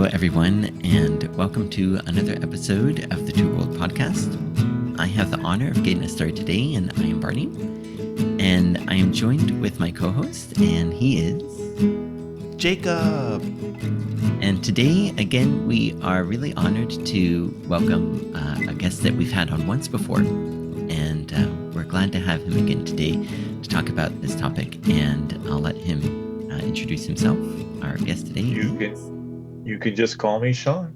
Hello, everyone, and welcome to another episode of the Two World Podcast. I have the honor of getting us started today, and I am Barney, and I am joined with my co-host, and he is Jacob. And today, again, we are really honored to welcome a guest that we've had on once before, and we're glad to have him again today to talk about this topic. And I'll let him introduce himself. Our guest today. You can just call me Shawn.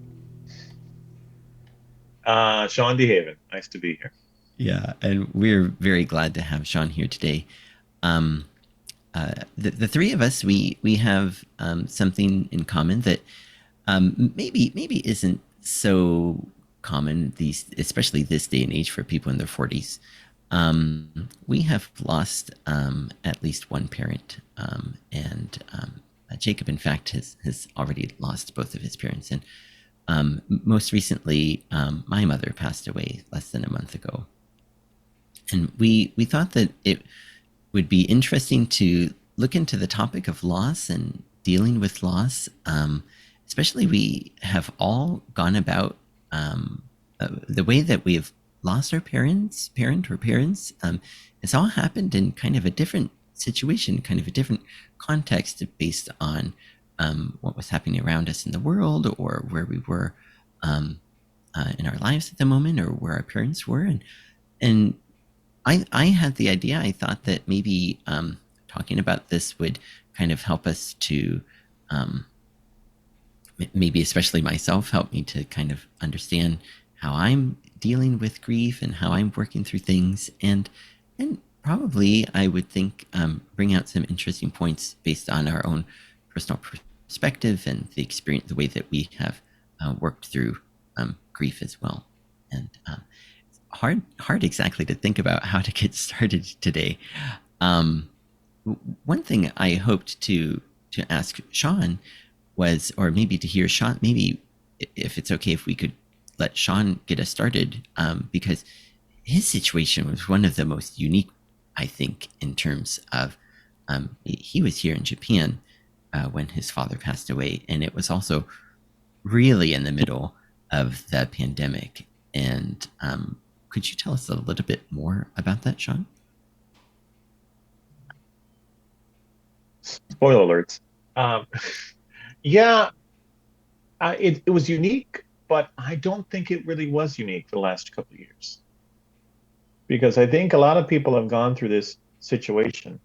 Shawn de Haven. Nice to be here. Yeah, and we're very glad to have Shawn here today. The three of us, we have something in common that maybe isn't so common especially this day and age for people in their 40s. We have lost at least one parent, and Jacob, in fact, has already lost both of his parents, and most recently, my mother passed away less than a month ago. And we thought that it would be interesting to look into the topic of loss and dealing with loss. Especially, we have all gone about the way that we have lost our parent or parents. It's all happened in kind of a different situation, kind of a different context based on what was happening around us in the world, or where we were in our lives at the moment, or where our parents were. And I had the idea, I thought that maybe talking about this would kind of help us to, maybe especially myself, help me to kind of understand how I'm dealing with grief and how I'm working through things. And probably I would think bring out some interesting points based on our own personal perspective and the experience, the way that we have worked through grief as well. And hard exactly to think about how to get started today. One thing I hoped to ask Shawn was, or maybe to hear Shawn, maybe if it's okay if we could let Shawn get us started, because his situation was one of the most unique, I think, in terms of he was here in Japan when his father passed away, and it was also really in the middle of the pandemic. And could you tell us a little bit more about that, Shawn? Spoiler alerts. Yeah, it was unique, but I don't think it really was unique for the last couple of years, because I think a lot of people have gone through this situation.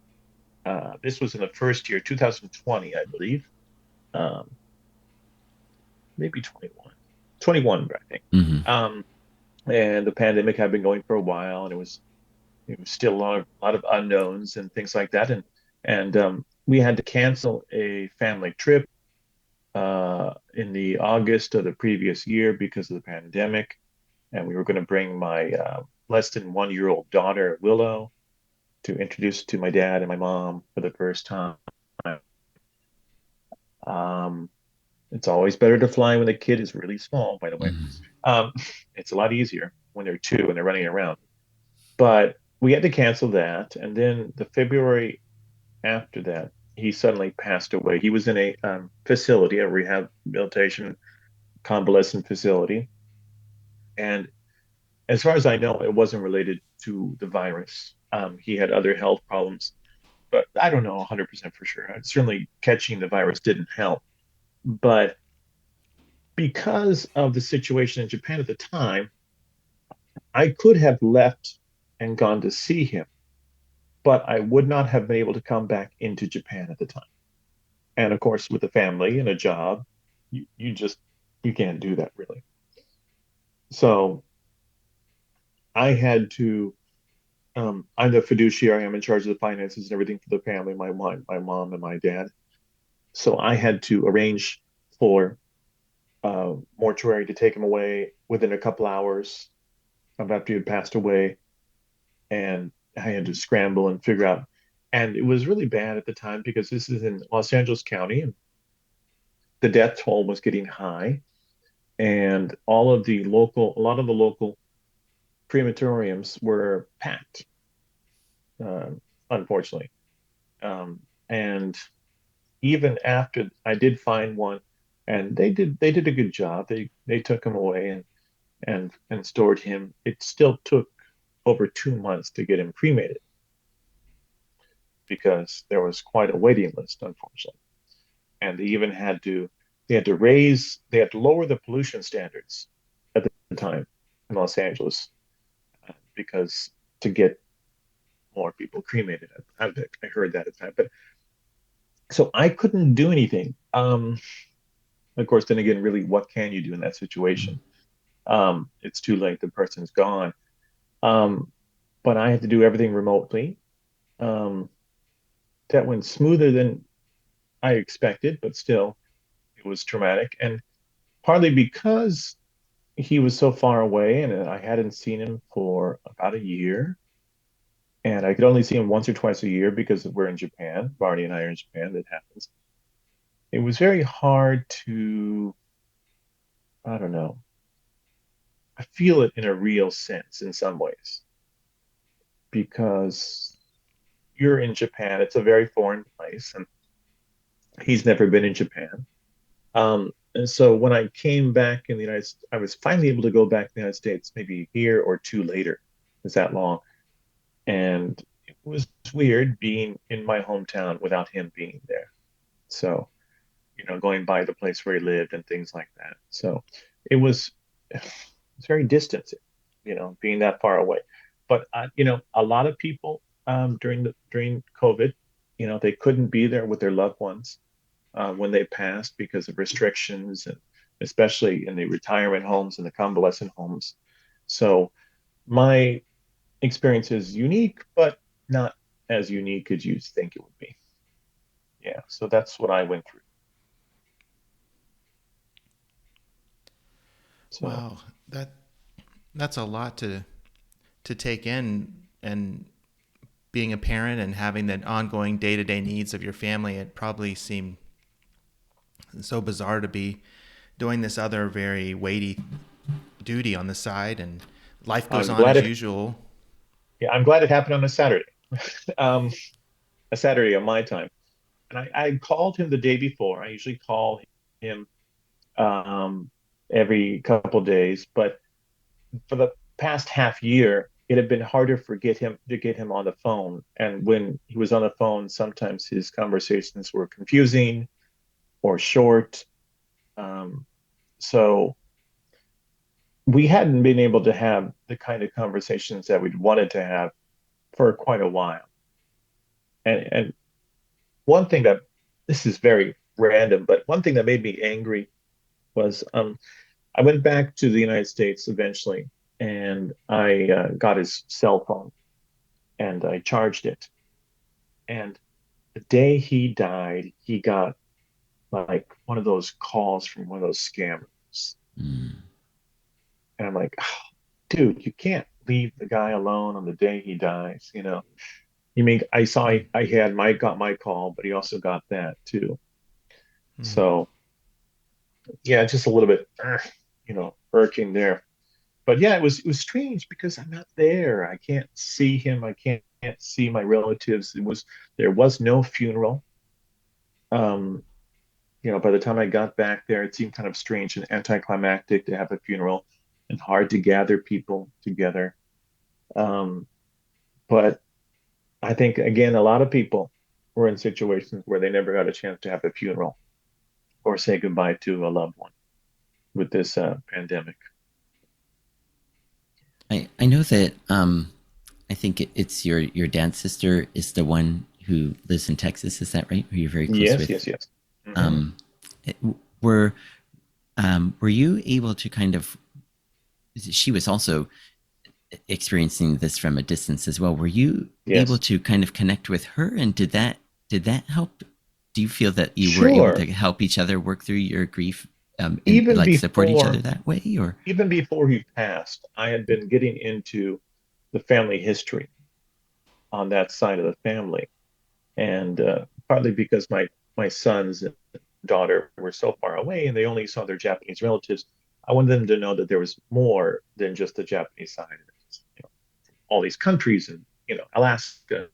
This was in the first year, 2020, I believe. Um, Maybe 21, I think. Mm-hmm. And the pandemic had been going for a while, and it was still a lot of unknowns and things like that. And we had to cancel a family trip in the August of the previous year because of the pandemic. And we were going to bring my less than 1 year old daughter, Willow, to introduce to my dad and my mom for the first time. Um, it's always better to fly when the kid is really small, by the way. Mm-hmm. Um, it's a lot easier when they're two and they're running around. But we had to cancel that. And then the February after that, he suddenly passed away. He was in a facility, a rehabilitation convalescent facility. And as far as I know, it wasn't related to the virus. He had other health problems, but I don't know 100% for sure. Certainly, catching the virus didn't help. But because of the situation in Japan at the time, I could have left and gone to see him, but I would not have been able to come back into Japan at the time. And of course, with a family and a job, you can't do that really. So I had to. I'm the fiduciary. I'm in charge of the finances and everything for the family, my mom and my dad. So I had to arrange for mortuary to take him away within a couple hours of after he had passed away, and I had to scramble and figure out. And it was really bad at the time because this is in Los Angeles County, and the death toll was getting high, and a lot of the local crematoriums were packed, uh, unfortunately. And even after I did find one and they did a good job. They took him away and stored him. It still took over 2 months to get him cremated because there was quite a waiting list, unfortunately. And they had to lower the pollution standards at the time in Los Angeles because to get more people cremated. I heard that at the time, but so I couldn't do anything. Of course, then again, really, what can you do in that situation? It's too late. The person's gone. Um, but I had to do everything remotely. Um, that went smoother than I expected, but still, it was traumatic. And partly because he was so far away and I hadn't seen him for about a year. And I could only see him once or twice a year because we're in Japan. Barney and I are in Japan. That happens. It was very hard to, I don't know, I feel it in a real sense in some ways because you're in Japan. It's a very foreign place, and he's never been in Japan. And so when I came back in the United States, I was finally able to go back to the United States maybe a year or two later. It's that long. And it was weird being in my hometown without him being there. So, going by the place where he lived and things like that. So it's very distant, being that far away. But a lot of people during COVID, they couldn't be there with their loved ones when they passed because of restrictions, and especially in the retirement homes and the convalescent homes. So my experience is unique, but not as unique as you think it would be. Yeah, so that's what I went through. So Wow, that's a lot to take in, and being a parent and having the ongoing day-to-day needs of your family, it probably seemed so bizarre to be doing this other very weighty duty on the side, and life goes I'm on glad as it. usual. Yeah, I'm glad it happened on a Saturday. um, a Saturday on my time, and I called him the day before. I usually call him um, every couple days, but for the past half year, it had been harder to get him on the phone. And when he was on the phone, sometimes his conversations were confusing or short. Um, so we hadn't been able to have the kind of conversations that we'd wanted to have for quite a while. And one thing that this is very random, but one thing that made me angry was I went back to the United States eventually, and I got his cell phone and I charged it. And the day he died, he got like one of those calls from one of those scammers. Mm. And I'm like, oh, dude, you can't leave the guy alone on the day he dies, You mean I saw I had my got my call, but he also got that too. Mm. So yeah, just a little bit, irking there. But yeah, it was strange because I'm not there. I can't see him. I can't see my relatives. There was no funeral. Um, by the time I got back there, it seemed kind of strange and anticlimactic to have a funeral and hard to gather people together. Um, but I think again, a lot of people were in situations where they never got a chance to have a funeral or say goodbye to a loved one with this pandemic. I know that I think it's your dad's sister is the one who lives in Texas. Is that right? Who you're very close Yes, with? yes, yes. Hmm. Um, it- were were you able to kind of? She was also experiencing this from a distance as well. Were you able Yes. to kind of connect with her, and did that help? Do you feel that you were able to Sure. help each other work through your grief, and Even like support each other before that way, or? even before he passed, I had been getting into the family history on that side of the family, and partly because my sons and daughter were so far away and they only saw their Japanese relatives, I wanted them to know that there was more than just the Japanese side. All these countries and Alaska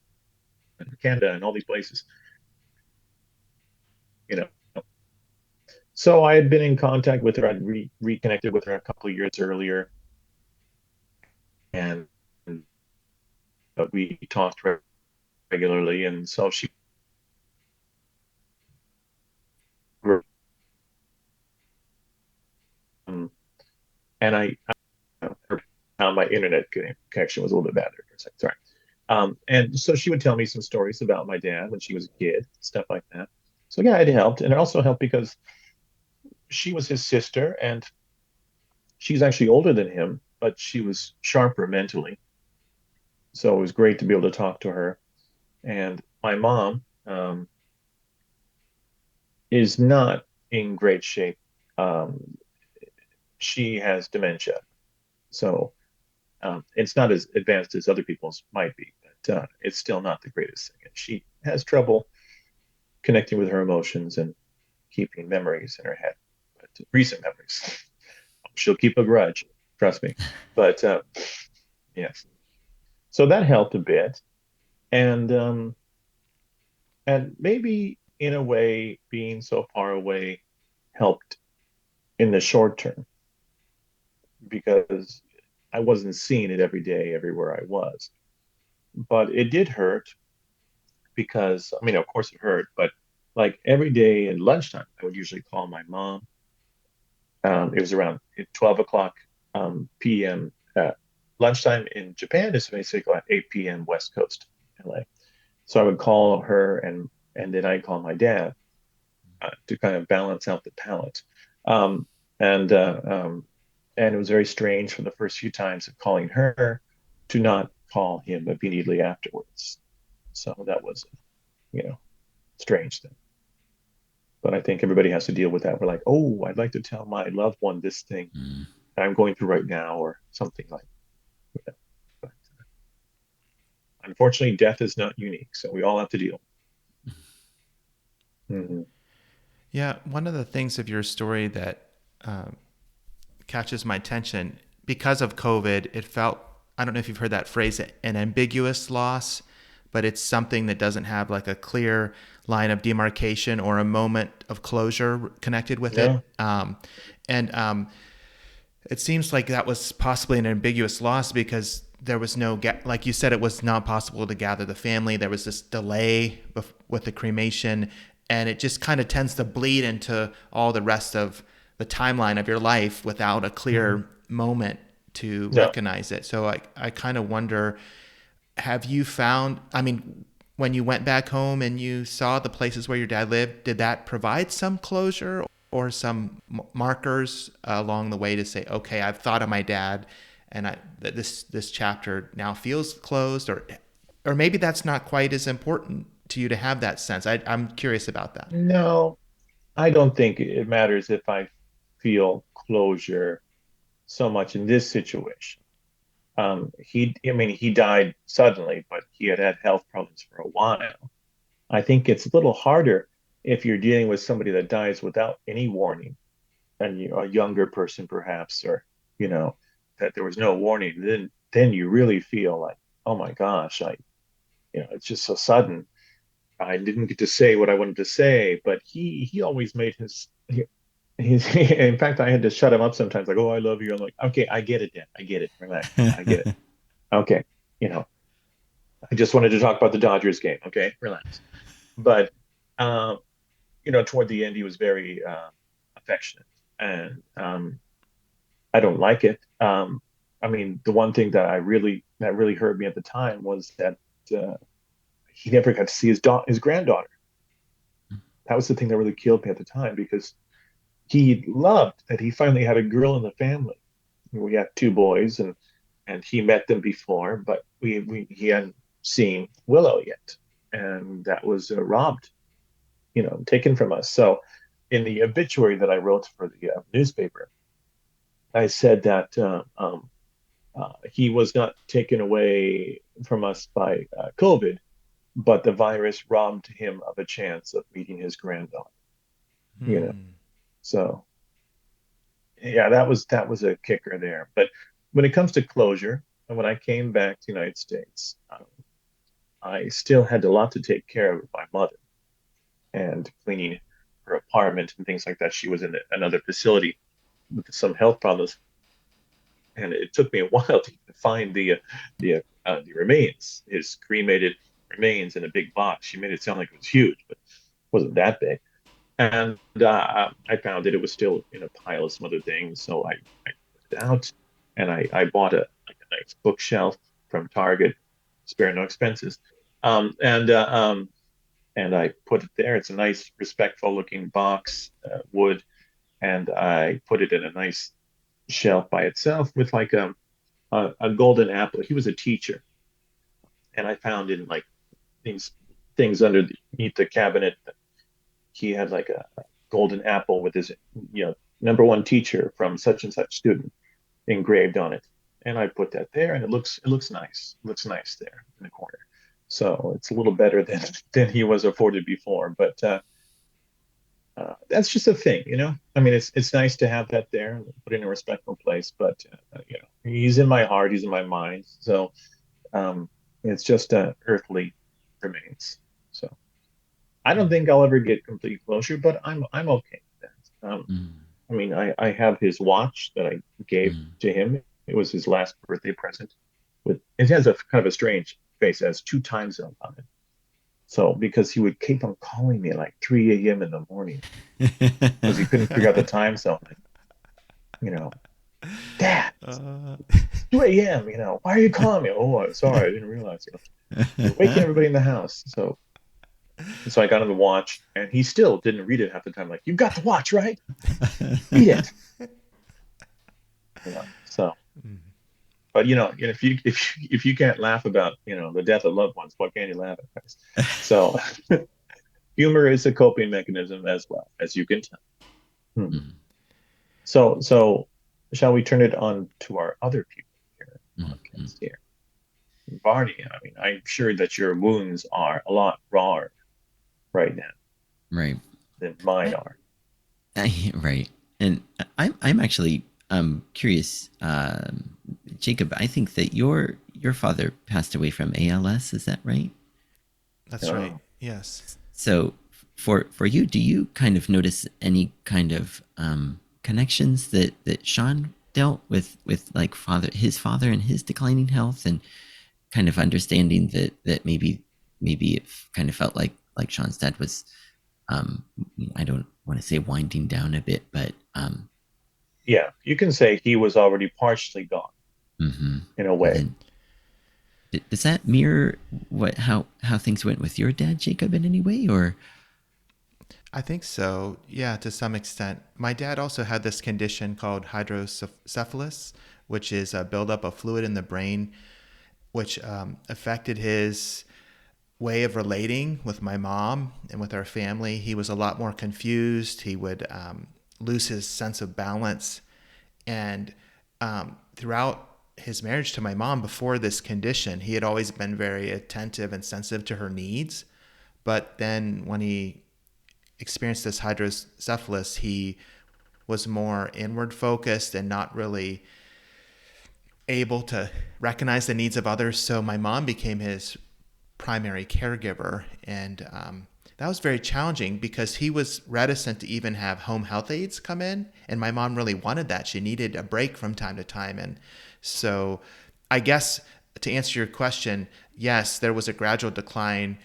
and Canada and all these places. You know, So I had been in contact with her. I'd reconnected with her a couple of years earlier, and we talked regularly. And so she, um, and my internet connection was a little bit bad there for a second. Sorry. And so she would tell me some stories about my dad when she was a kid, stuff like that. So yeah, it helped, and it also helped because she was his sister, and she's actually older than him, but she was sharper mentally. So it was great to be able to talk to her. And my mom is not in great shape. Um, she has dementia, so it's not as advanced as other people's might be, but it's still not the greatest thing. And she has trouble connecting with her emotions and keeping memories in her head, but recent memories. She'll keep a grudge, trust me. But yes, so that helped a bit, and maybe in a way, being so far away helped in the short term because I wasn't seeing it every day, everywhere I was. But it did hurt because, I mean, of course it hurt, but like every day at lunchtime, I would usually call my mom. It was around 12 o'clock p.m. Lunchtime in Japan is basically at 8 p.m. West Coast, LA. So I would call her and then I'd call my dad to kind of balance out the palette. Um, and and it was very strange for the first few times of calling her to not call him immediately afterwards. So that was, you know, strange thing. But I think everybody has to deal with that. We're like, oh, I'd like to tell my loved one this thing Mm. that I'm going through right now, or something like that. But unfortunately, death is not unique, so we all have to deal. Hmm. Yeah, one of the things of your story that um, catches my attention because of COVID, it felt, I don't know if you've heard that phrase, an ambiguous loss, but it's something that doesn't have like a clear line of demarcation or a moment of closure connected with Yeah, it. And it seems like that was possibly an ambiguous loss because there was no, like you said, it was not possible to gather the family. There was this delay with the cremation, and it just kind of tends to bleed into all the rest of the timeline of your life without a hmm, clear moment to yeah. recognize it. So I kind of wonder, have you found, I mean, when you went back home and you saw the places where your dad lived, did that provide some closure or some markers along the way to say, okay, I've thought of my dad, and this chapter now feels closed, or maybe that's not quite as important to you to have that sense. I'm curious about that. No, I don't think it matters if I feel closure so much in this situation. I mean, he died suddenly, but he had had health problems for a while. I think it's a little harder if you're dealing with somebody that dies without any warning, and a younger person perhaps, or you know, that there was no warning. Then you really feel like, oh my gosh, it's just so sudden. I didn't get to say what I wanted to say, but he always made his in fact I had to shut him up sometimes, like, oh, I love you. I'm like, okay, I get it, Dan. I get it. Relax. I get it. Okay. You know, I just wanted to talk about the Dodgers game. Okay, relax. But um, toward the end, he was very affectionate, and I don't like it. I mean, the one thing that really hurt me at the time was that uh, he never got to see his granddaughter. That was the thing that really killed me at the time because he loved that he finally had a girl in the family. We had two boys, and he met them before, but he hadn't seen Willow yet, and that was robbed, taken from us. So, in the obituary that I wrote for the newspaper, I said that he was not taken away from us by COVID, but the virus robbed him of a chance of meeting his granddaughter. You know, Hmm. so yeah, that was a kicker there. But when it comes to closure, and when I came back to the United States, I still had a lot to take care of with my mother and cleaning her apartment and things like that. She was in another facility with some health problems, and it took me a while to find the remains, his cremated remains in a big box. She made it sound like it was huge, but it wasn't that big. And I found that it was still in a pile of some other things, so I put it out, and I bought a nice bookshelf from Target, spare no expenses, um, and uh, um, and I put it there. It's a nice, respectful looking box, wood, and I put it in a nice shelf by itself with like a golden apple. He was a teacher, and I found in like these things underneath the cabinet. He had like a golden apple with his, number one teacher from such and such student engraved on it. And I put that there, and it looks nice. It looks nice there in the corner. So it's a little better than he was afforded before. But that's just a thing, you know. I mean, it's nice to have that there, put it in a respectful place. But he's in my heart, he's in my mind. So um, it's just earthly remains. So I don't think I'll ever get complete closure, but I'm okay with that. Mm, I mean, I have his watch that I gave mm. to him. It was his last birthday present. With it has a kind of a strange face. It has two time zones on it. So because he would keep on calling me at like 3 a.m. in the morning because he couldn't figure out the time zone. You know, Dad, it's Uh, 2 a.m. Why are you calling me? Oh, I'm sorry, I didn't realize. You're waking everybody in the house. So I got him the watch, and he still didn't read it half the time. Like, you got the watch, right? Read it. So, but if you can't laugh about the death of loved ones, what can you laugh at? So, humor is a coping mechanism as well, as you can tell. Hmm. Mm, So shall we turn it on to our other people here on mm, the mm. podcast here? Barney, I mean, I'm sure that your wounds are a lot rawer right now Right. than mine I, are. Right. And I'm actually curious, Jacob. I think that your father passed away from ALS. Is that right? that's right. Oh, Yes. So for you, do you kind of notice any kind of connections that Shawn dealt with like his father and his declining health, and kind of understanding that maybe it kind of felt like Shawn's dad was um, I don't want to say winding down a bit, but yeah, you can say he was already partially gone mhm. in a And way. then does that mirror what how things went with your dad, Jacob, in any way, or I think so. Yeah, to some extent. My dad also had this condition called hydrocephalus, which is a buildup of fluid in the brain, which affected his way of relating with my mom and with our family. He was a lot more confused. He would lose his sense of balance. And throughout his marriage to my mom before this condition, he had always been very attentive and sensitive to her needs. But then when he experienced this hydrocephalus, he was more inward focused and not really able to recognize the needs of others. So my mom became his primary caregiver. And that was very challenging because he was reticent to even have home health aides come in. And my mom really wanted that. She needed a break from time to time. And so I guess to answer your question, yes, there was a gradual decline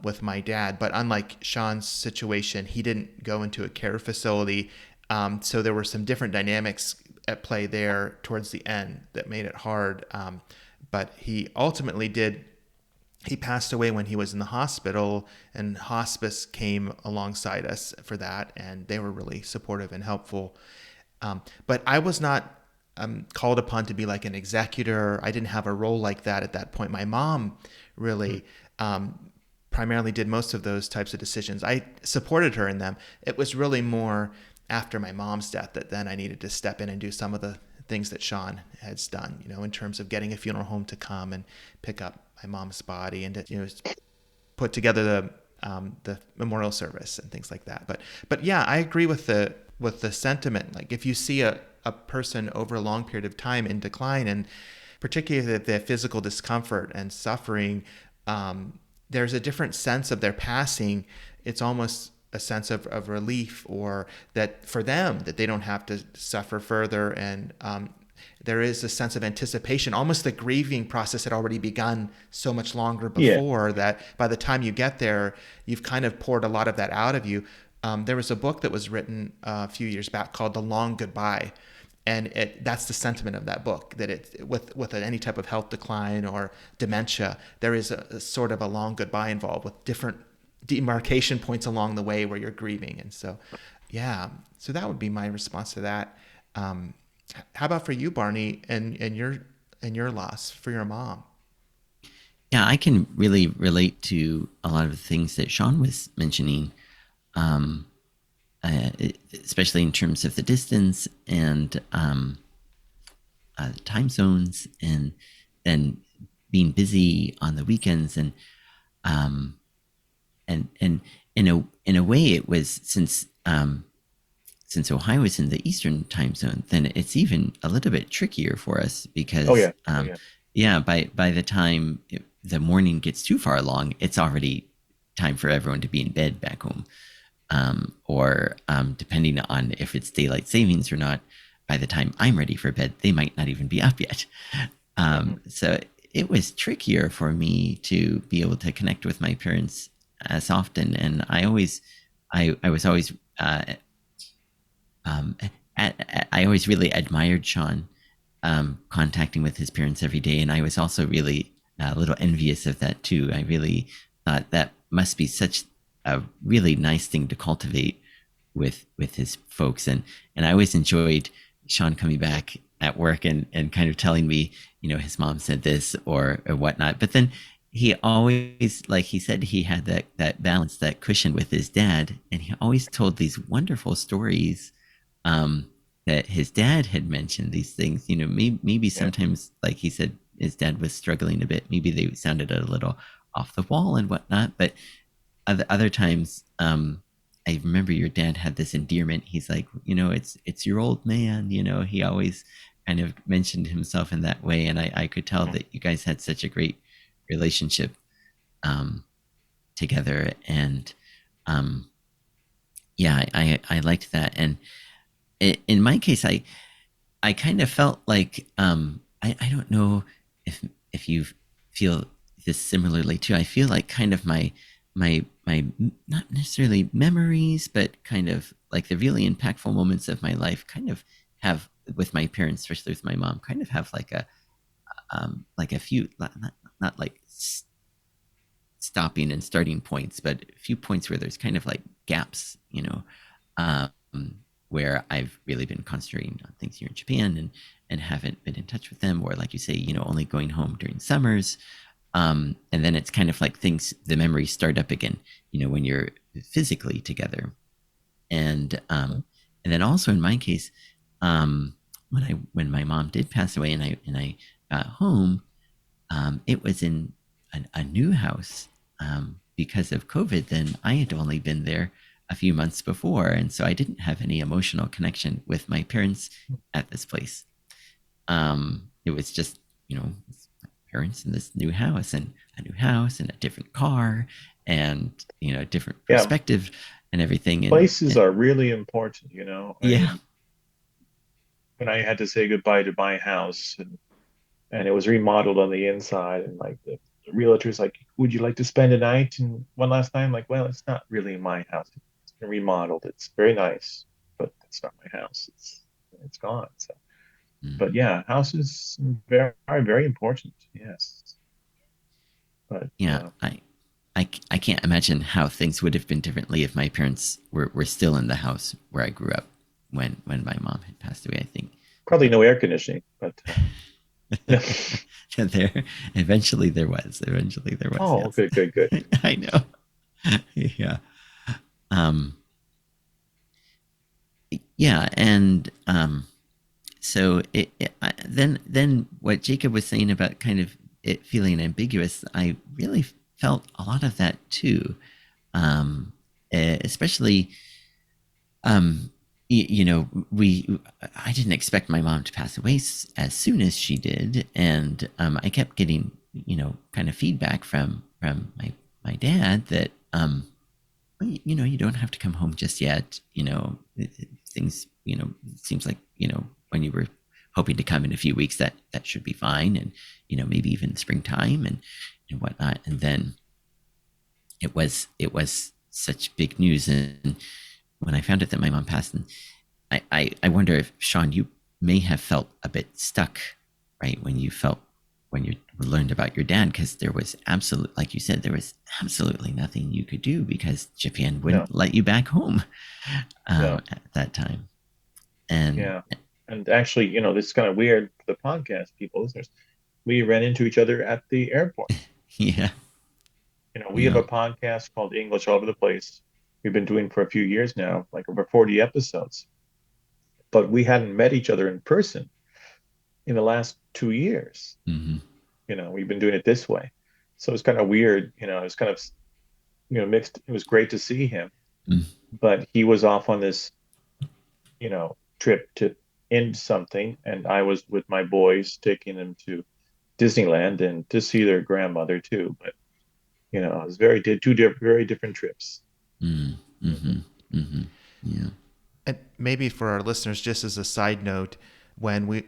with my dad. But unlike Shawn's situation, he didn't go into a care facility. So there were some different dynamics at play there towards the end that made it hard. But he ultimately did. He passed away when he was in the hospital, and hospice came alongside us for that, and they were really supportive and helpful. But I was not called upon to be like an executor. I didn't have a role like that at that point. My mom really primarily did most of those types of decisions. I supported her in them. It was really more after my mom's death that then I needed to step in and do some of the things that Shawn has done, in terms of getting a funeral home to come and pick up my mom's body and to, put together the memorial service and things like that. But yeah, I agree with the sentiment. Like if you see a person over a long period of time in decline, and particularly the physical discomfort and suffering, there's a different sense of their passing. It's almost a sense of relief, or that for them that they don't have to suffer further. And there is a sense of anticipation. Almost the grieving process had already begun so much longer Yeah, before that by the time you get there, you've kind of poured a lot of that out of you. There was a book that was written a few years back called The Long Goodbye. And that's the sentiment of that book, that with any type of health decline or dementia, there is a sort of a long goodbye involved with different demarcation points along the way where you're grieving. And so, yeah, so that would be my response to that. How about for you, Barney, and your loss for your mom? Yeah, I can really relate to a lot of the things that Shawn was mentioning, um, especially in terms of the distance and time zones, and then being busy on the weekends, um, and in a way, it was since Ohio is in the Eastern time zone, then it's even a little bit trickier for us oh because, yeah, oh yeah, yeah, by the time the morning gets too far along, it's already time for everyone to be in bed back home. Or depending on if it's daylight savings or not, by the time I'm ready for bed, they might not even be up yet. hmm So it was trickier for me to be able to connect with my parents as often, and I was always um, I always really admired Shawn contacting with his parents every day, and I was also really a little envious of that too. I really thought that must be such a really nice thing to cultivate with his folks, and I always enjoyed Shawn coming back at work and kind of telling me, his mom said this or whatnot, but then he always, like he said, he had that balance, that cushion with his dad, and he always told these wonderful stories, um, that his dad had mentioned these things. Maybe yeah, sometimes, like he said, his dad was struggling a bit. Maybe they sounded a little off the wall and whatnot. But other times, I remember your dad had this endearment. He's like, it's your old man. He always kind of mentioned himself in that way, and I could tell hmm that you guys had such a great relationship um, together. And um, yeah, I liked that. And in my case, I kind of felt like, I don't know if you feel this similarly too. I feel like kind of my not necessarily memories, but kind of like the really impactful moments of my life kind of have, with my parents, especially with my mom, kind of have like a few, not like stopping and starting points, but a few points where there's kind of like gaps, um, where I've really been concentrating on things here in Japan, and haven't been in touch with them, or like you say, only going home during summers. And then it's kind of like the memories start up again, when you're physically together. And then also in my case, when my mom did pass away, and I got home, it was in a new house, because of COVID. Then I had only been there a few months before, and so I didn't have any emotional connection with my parents at this place. It was just, my parents in this new house, and a new house and a different car, and different yeah. perspective and everything. Places And are really important. I yeah, mean, when I had to say goodbye to my house, and it was remodeled on the inside, and like the realtor's like, would you like to spend a night and one last time? Like, well, it's not really my house. It's been remodeled. It's very nice, but it's not my house. It's gone. So, mm, but yeah, houses are very important. Yes, but yeah, I can't imagine how things would have been differently if my parents were still in the house where I grew up when my mom had passed away, I think. probably no air conditioning. But There eventually there was, oh, yes. good, good, good. I know. Yeah. Um, yeah. And so then what Jacob was saying about kind of it feeling ambiguous, I really felt a lot of that too. Um, Especially, um, we I didn't expect my mom to pass away as soon as she did, and I kept getting, kind of feedback from my dad that, well, you don't have to come home just yet. Things, it seems like, when you were hoping to come in a few weeks, that should be fine. And, maybe even springtime and whatnot. And then it was such big news. And when I found out that my mom passed, and I wonder if, Shawn, you may have felt a bit stuck, right? When you learned about your dad, because there was absolute, like you said, there was absolutely nothing you could do because Japan No, wouldn't let you back home no, at that time. And yeah. And actually, this is kind of weird for the podcast people, listeners. We ran into each other at the airport. yeah, We have a yeah, podcast called English All Over the Place. We've been doing for a few years now, like over 40 episodes, but we hadn't met each other in person in the last 2 years. hmm We've been doing it this way. So it's kind of weird, it was kind of, mixed. It was great to see him, but he was off on this, trip to end something, and I was with my boys taking them to Disneyland and to see their grandmother too. But it was did two very different trips. mm-hmm, Hmm. mm-hmm, yeah, And maybe for our listeners, just as a side note, when we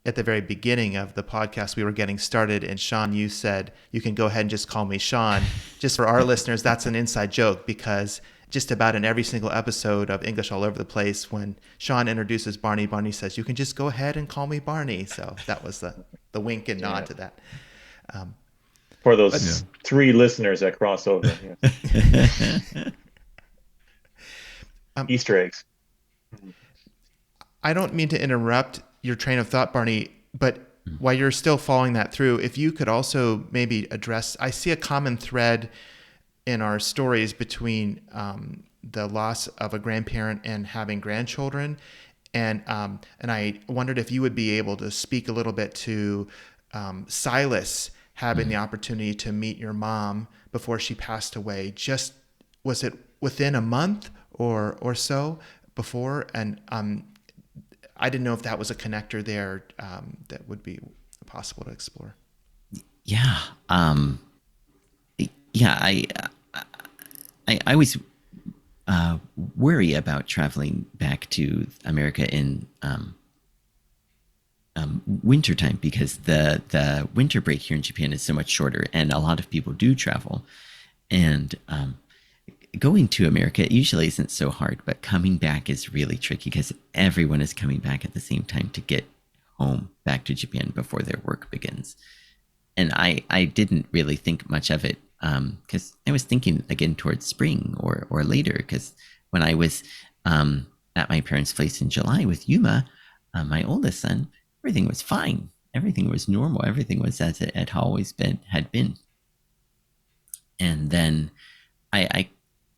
at the very beginning of the podcast, we were getting started, and Shawn, you said you can go ahead and just call me Shawn. Just for our listeners, that's an inside joke because just about in every single episode of English All Over the Place, when Shawn introduces Barney, Barney says, "You can just go ahead and call me Barney." So that was the wink and nod Yeah. to that. Um, For but yeah. those three listeners that cross over, yes. um, Easter eggs. Mhm. I don't mean to interrupt your train of thought, Barney, but while you're still following that through, if you could also maybe address, I see a common thread in our stories between the loss of a grandparent and having grandchildren, and I wondered if you would be able to speak a little bit to Silas having the opportunity to meet your mom before she passed away. Just was it within a month or so before? And I didn't know if that was a connector there that would be possible to explore. Yeah. Yeah. I always worry about traveling back to America in wintertime because the winter break here in Japan is so much shorter, and a lot of people do travel. And going to America usually isn't so hard, but coming back is really tricky because everyone is coming back at the same time to get home back to Japan before their work begins. And I didn't really think much of it because I was thinking again towards spring or later. Because when I was at my parents' place in July with Yuma, my oldest son, everything was fine. Everything was normal. Everything was as it had always been had been. And then I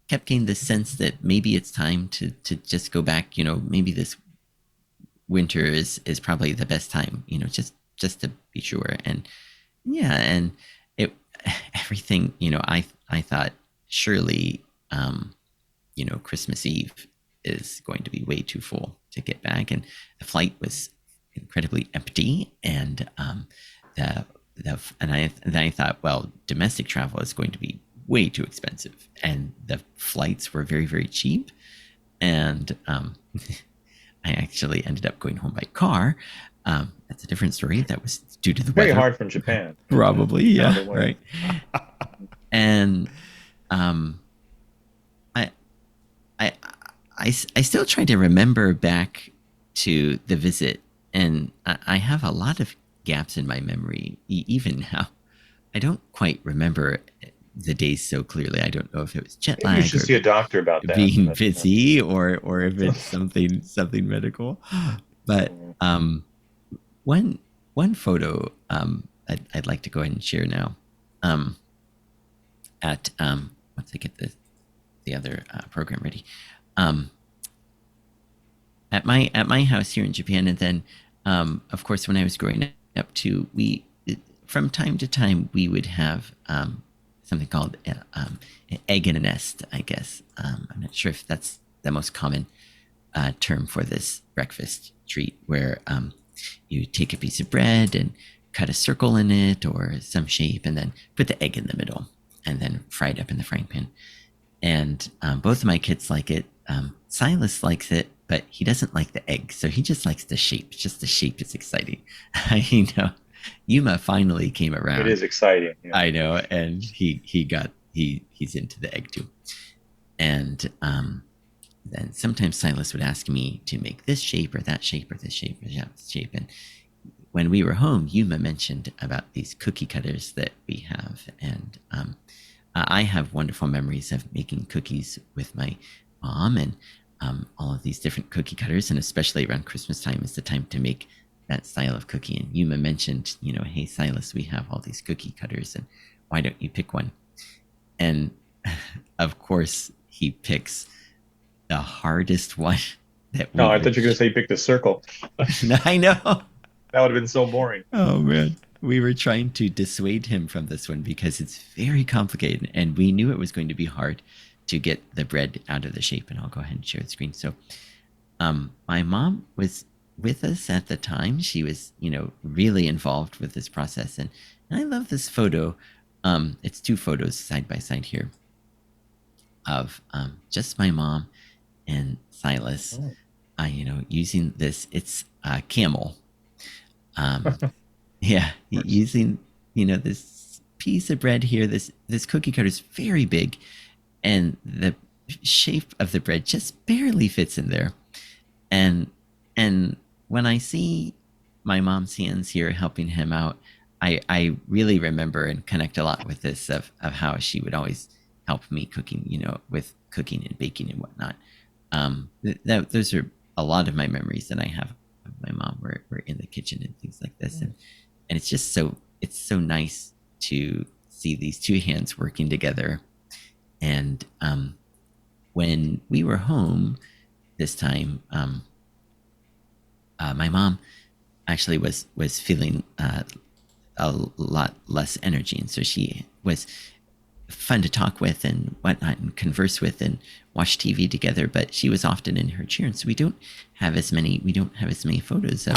kept getting this sense that maybe it's time to just go back. Maybe this winter is probably the best time. Just to be sure. And yeah, and it everything. I thought surely, Christmas Eve is going to be way too full to get back, and the flight was incredibly empty, and the and then I thought, well, domestic travel is going to be way too expensive, and the flights were very very cheap, and I actually ended up going home by car. That's a different story. That was due to the Very weather. hard from Japan, Probably, out of yeah, the way. right. And um, I, I, I still try to remember back to the visit, and I have a lot of gaps in my memory, even now. I don't quite remember the days so clearly. I don't know if it was jet Maybe you lag should or see a doctor about that. being But busy or if it's something medical. But one one photo I'd like to go ahead and share now. Um, at Once I get the other program ready, um, at my house here in Japan, and then of course when I was growing up too, we from time to time we would have something called egg in a nest. I guess I'm not sure if that's the most common term for this breakfast treat, where you take a piece of bread and cut a circle in it or some shape, and then put the egg in the middle, and then fry it up in the frying pan. and both of my kids like it. Silas likes it, but he doesn't like the egg, so he just likes the shape. Just the shape is exciting. You know, Yuma finally came It around. is exciting. Yeah. I know, and he's into the egg too. And then sometimes Silas would ask me to make this shape or that shape or this shape or that shape. And when we were home, Yuma mentioned about these cookie cutters that we have, and I have wonderful memories of making cookies with my mom, and all of these different cookie cutters, and especially around Christmas time is the time to make that style of cookie. And Yuma mentioned, hey Silas, we have all these cookie cutters, and why don't you pick one? And of course, he picks the hardest one that No, we I were. thought you were going to say pick the circle. I know. That would have been so boring. Oh man. We were trying to dissuade him from this one because it's very complicated, and we knew it was going to be hard to get the bread out of the shape. And I'll go ahead and share the screen. So my mom was with us at the time. She was, really involved with this process. And I love this photo. It's two photos side by side here of just my mom and Silas, Oh. using this. It's a camel. Um, yeah, using this piece of bread here. This cookie cutter is very big, and the shape of the bread just barely fits in there. And and when I see my mom's hands here helping him out, I really remember and connect a lot with this of how she would always help me cooking, with cooking and baking and whatnot. Those are a lot of my memories that I have of my mom. Were in the kitchen and things like this, and it's so nice to see these two hands working together. And when we were home this time, my mom actually was feeling a lot less energy, and so she was fun to talk with and whatnot and converse with and watch TV together. But she was often in her chair, and so we don't have as many photos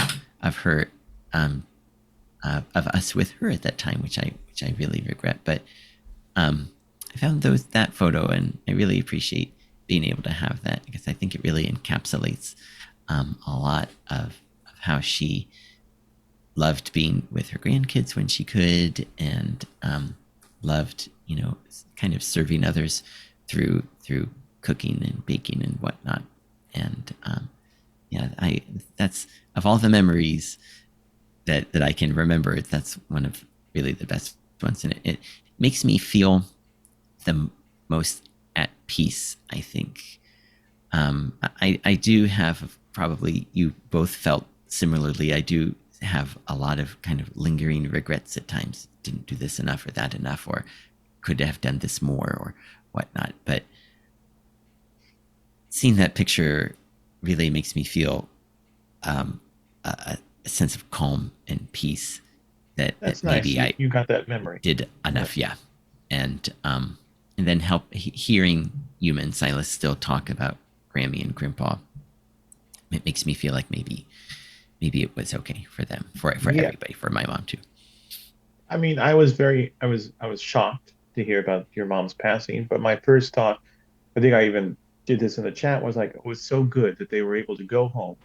of her, of us with her at that time, which I really regret. But I found that photo, and I really appreciate being able to have that because I think it really encapsulates a lot of how she loved being with her grandkids when she could, and loved kind of serving others through cooking and baking and whatnot. And yeah, I that's of all the memories that I can remember, that's one of really the best ones, and it makes me feel the most at peace, I think. I do have, probably you both felt similarly. I do have a lot of kind of lingering regrets at times. Didn't do this enough or that enough, or could have done this more or whatnot. But seeing that picture really makes me feel a sense of calm and peace that That's nice. maybe You I you got that memory. did Yeah. enough, yeah. And then hearing Yuma and Silas still talk about Grammy and Grandpa, it makes me feel like maybe it was okay for them, for Yeah. everybody, for my mom too. I mean, I was shocked to hear about your mom's passing, but my first thought, I think I even did this in the chat, was like, it was so good that they were able to go home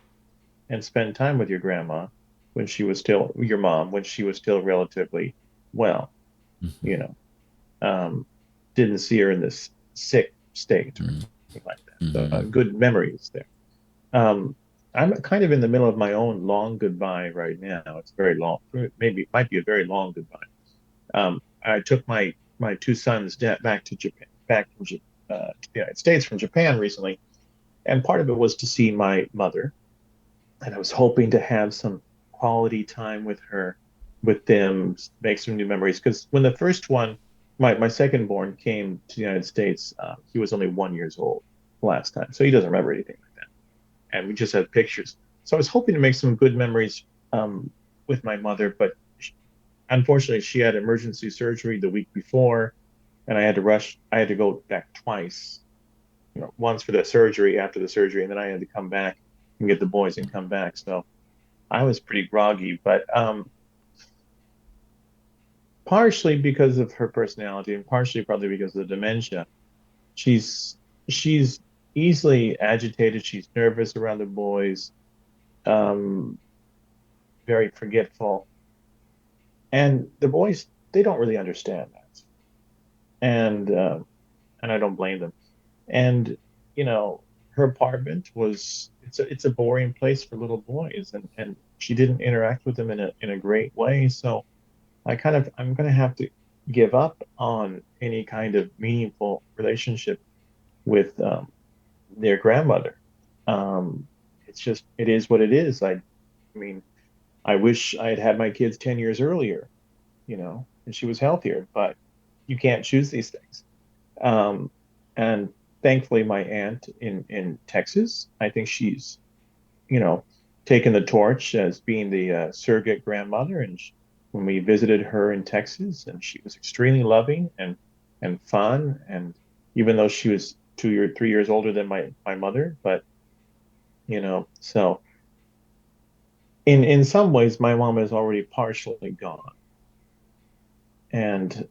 and spend time with your grandma when she was still your mom, when she was still relatively well, Mm-hmm. you know. Um, didn't see her in this sick state or anything like that. So Mm-hmm. good memories there. Um, I'm kind of in the middle of my own long goodbye right now. It's very long, maybe it might be a very long goodbye. I took my two sons back to Japan, back from to the United States from Japan recently, and part of it was to see my mother, and I was hoping to have some quality time with her, with them, make some new memories. Because when the first one, my second born came to the United States, he was only 1 years old last time, so he doesn't remember anything like that, and we just had pictures. So I was hoping to make some good memories with my mother, but unfortunately, she had emergency surgery the week before, and I had to rush. I had to go back twice, once for the surgery, after the surgery, and then I had to come back and get the boys and come back. So I was pretty groggy, but partially because of her personality and partially probably because of the dementia, She's she's easily agitated. She's nervous around the boys, um, very forgetful, and the boys they don't really understand that, and and I don't blame them. And you know, her apartment was it's a boring place for little boys, and she didn't interact with them in a great way. So I'm gonna have to give up on any kind of meaningful relationship with their grandmother. Um, it's just it is what it is. I mean, I wish I had had my kids 10 years earlier, and she was healthier, but you can't choose these things. Um, and thankfully, my aunt in Texas, I think she's, you know, taken the torch as being the surrogate grandmother. And when we visited her in Texas, and she was extremely loving and fun. And even though she was 2 or 3 years older than my mother, but so in some ways, my mom is already partially gone. And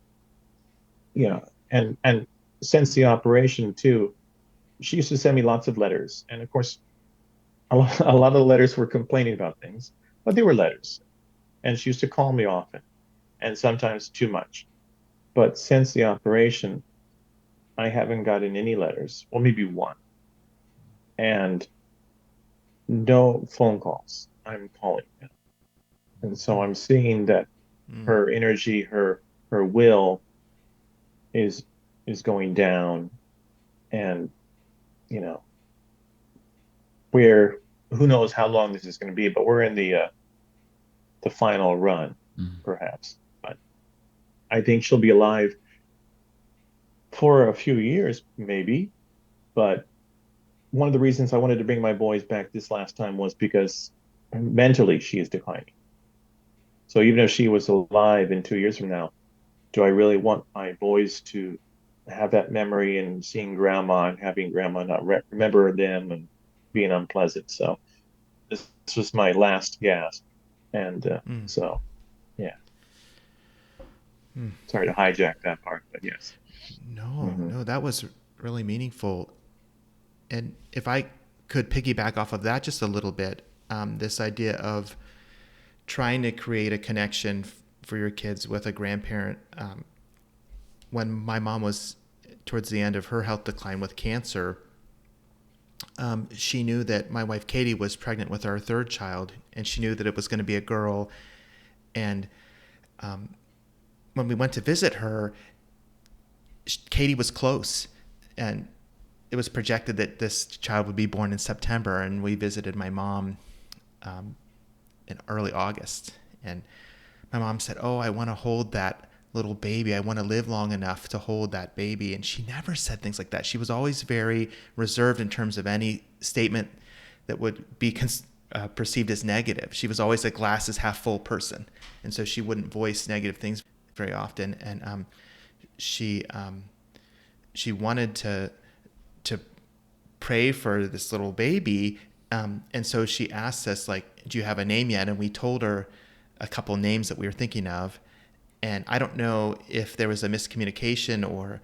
and since the operation too, she used to send me lots of letters. And of course, a lot of the letters were complaining about things, but they were letters. And she used to call me often and sometimes too much. But since the operation, I haven't gotten any letters, well, maybe one, and no phone calls. I'm calling now. And so I'm seeing that Mm. her energy, her will is is going down. And, you know, we're who knows how long this is going to be, but we're in the final run, Mm. perhaps. But I think she'll be alive for a few years, maybe. But one of the reasons I wanted to bring my boys back this last time was because mentally she is declining. So even if she was alive in 2 years from now, do I really want my boys to have that memory and seeing grandma and having grandma not remember them and being unpleasant? So this was my last gasp. And Mm. so, yeah, Mm. sorry to hijack that part, but yes. No, Hmm. no, that was really meaningful. And if I could piggyback off of that just a little bit, this idea of trying to create a connection for your kids with a grandparent. When my mom was towards the end of her health decline with cancer, she knew that my wife Katie was pregnant with our third child, and she knew that it was going to be a girl. And when we went to visit her, Katie was close, and it was projected that this child would be born in September. And we visited my mom um, in early August, and my mom said, "Oh, I want to hold that little baby. I want to live long enough to hold that baby." And she never said things like that. She was always very reserved in terms of any statement that would be perceived as negative. She was always a glass is half full person, and so she wouldn't voice negative things very often. And she she wanted to pray for this little baby. And so she asked us, like, do you have a name yet? And we told her a couple names that we were thinking of. And I don't know if there was a miscommunication or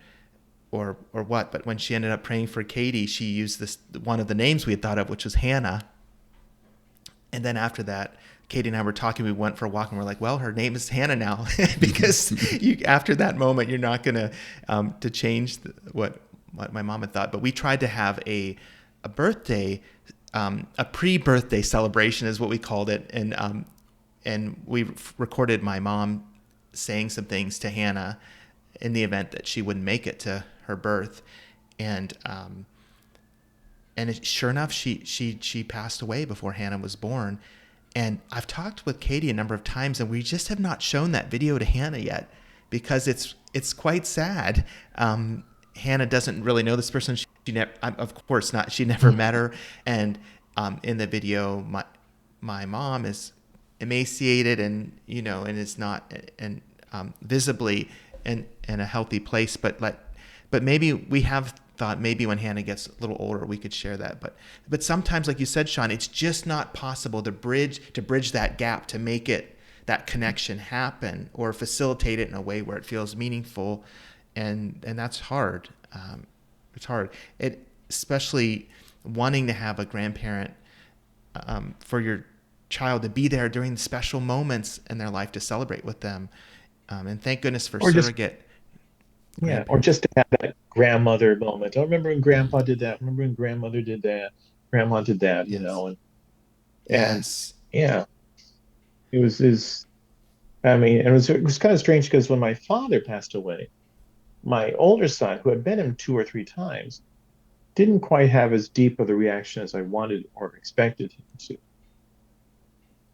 what, but when she ended up praying for Katie, she used this one of the names we had thought of, which was Hannah. And then after that, Katie and I were talking. We went for a walk, and we're like, "Well, her name is Hannah now," because after that moment, you're not gonna to change what my mom had thought. But we tried to have a birthday, a pre-birthday celebration, is what we called it, and we recorded my mom saying some things to Hannah in the event that she wouldn't make it to her birth, and sure enough, she passed away before Hannah was born. And I've talked with Katie a number of times, and we just have not shown that video to Hannah yet because it's quite sad. Hannah doesn't really know this person. She never, of course not. She never met her. And in the video, my mom is emaciated and and is not and visibly in a healthy place. But maybe we have thought maybe when Hannah gets a little older we could share that. But sometimes, like you said, Shawn, it's just not possible to bridge that gap, to make it that connection happen or facilitate it in a way where it feels meaningful, and that's hard. It's hard. It especially wanting to have a grandparent for your child to be there during the special moments in their life to celebrate with them. And thank goodness for Or just surrogate yeah, or grandparents. just to have that grandmother moment. I remember when Mm. grandpa did that. Remember when grandmother did that. Grandma did that, Yes. and Yes. yeah, it was his. I mean, it was kind of strange because when my father passed away, my older son, who had met him two or three times, didn't quite have as deep of a reaction as I wanted or expected him to.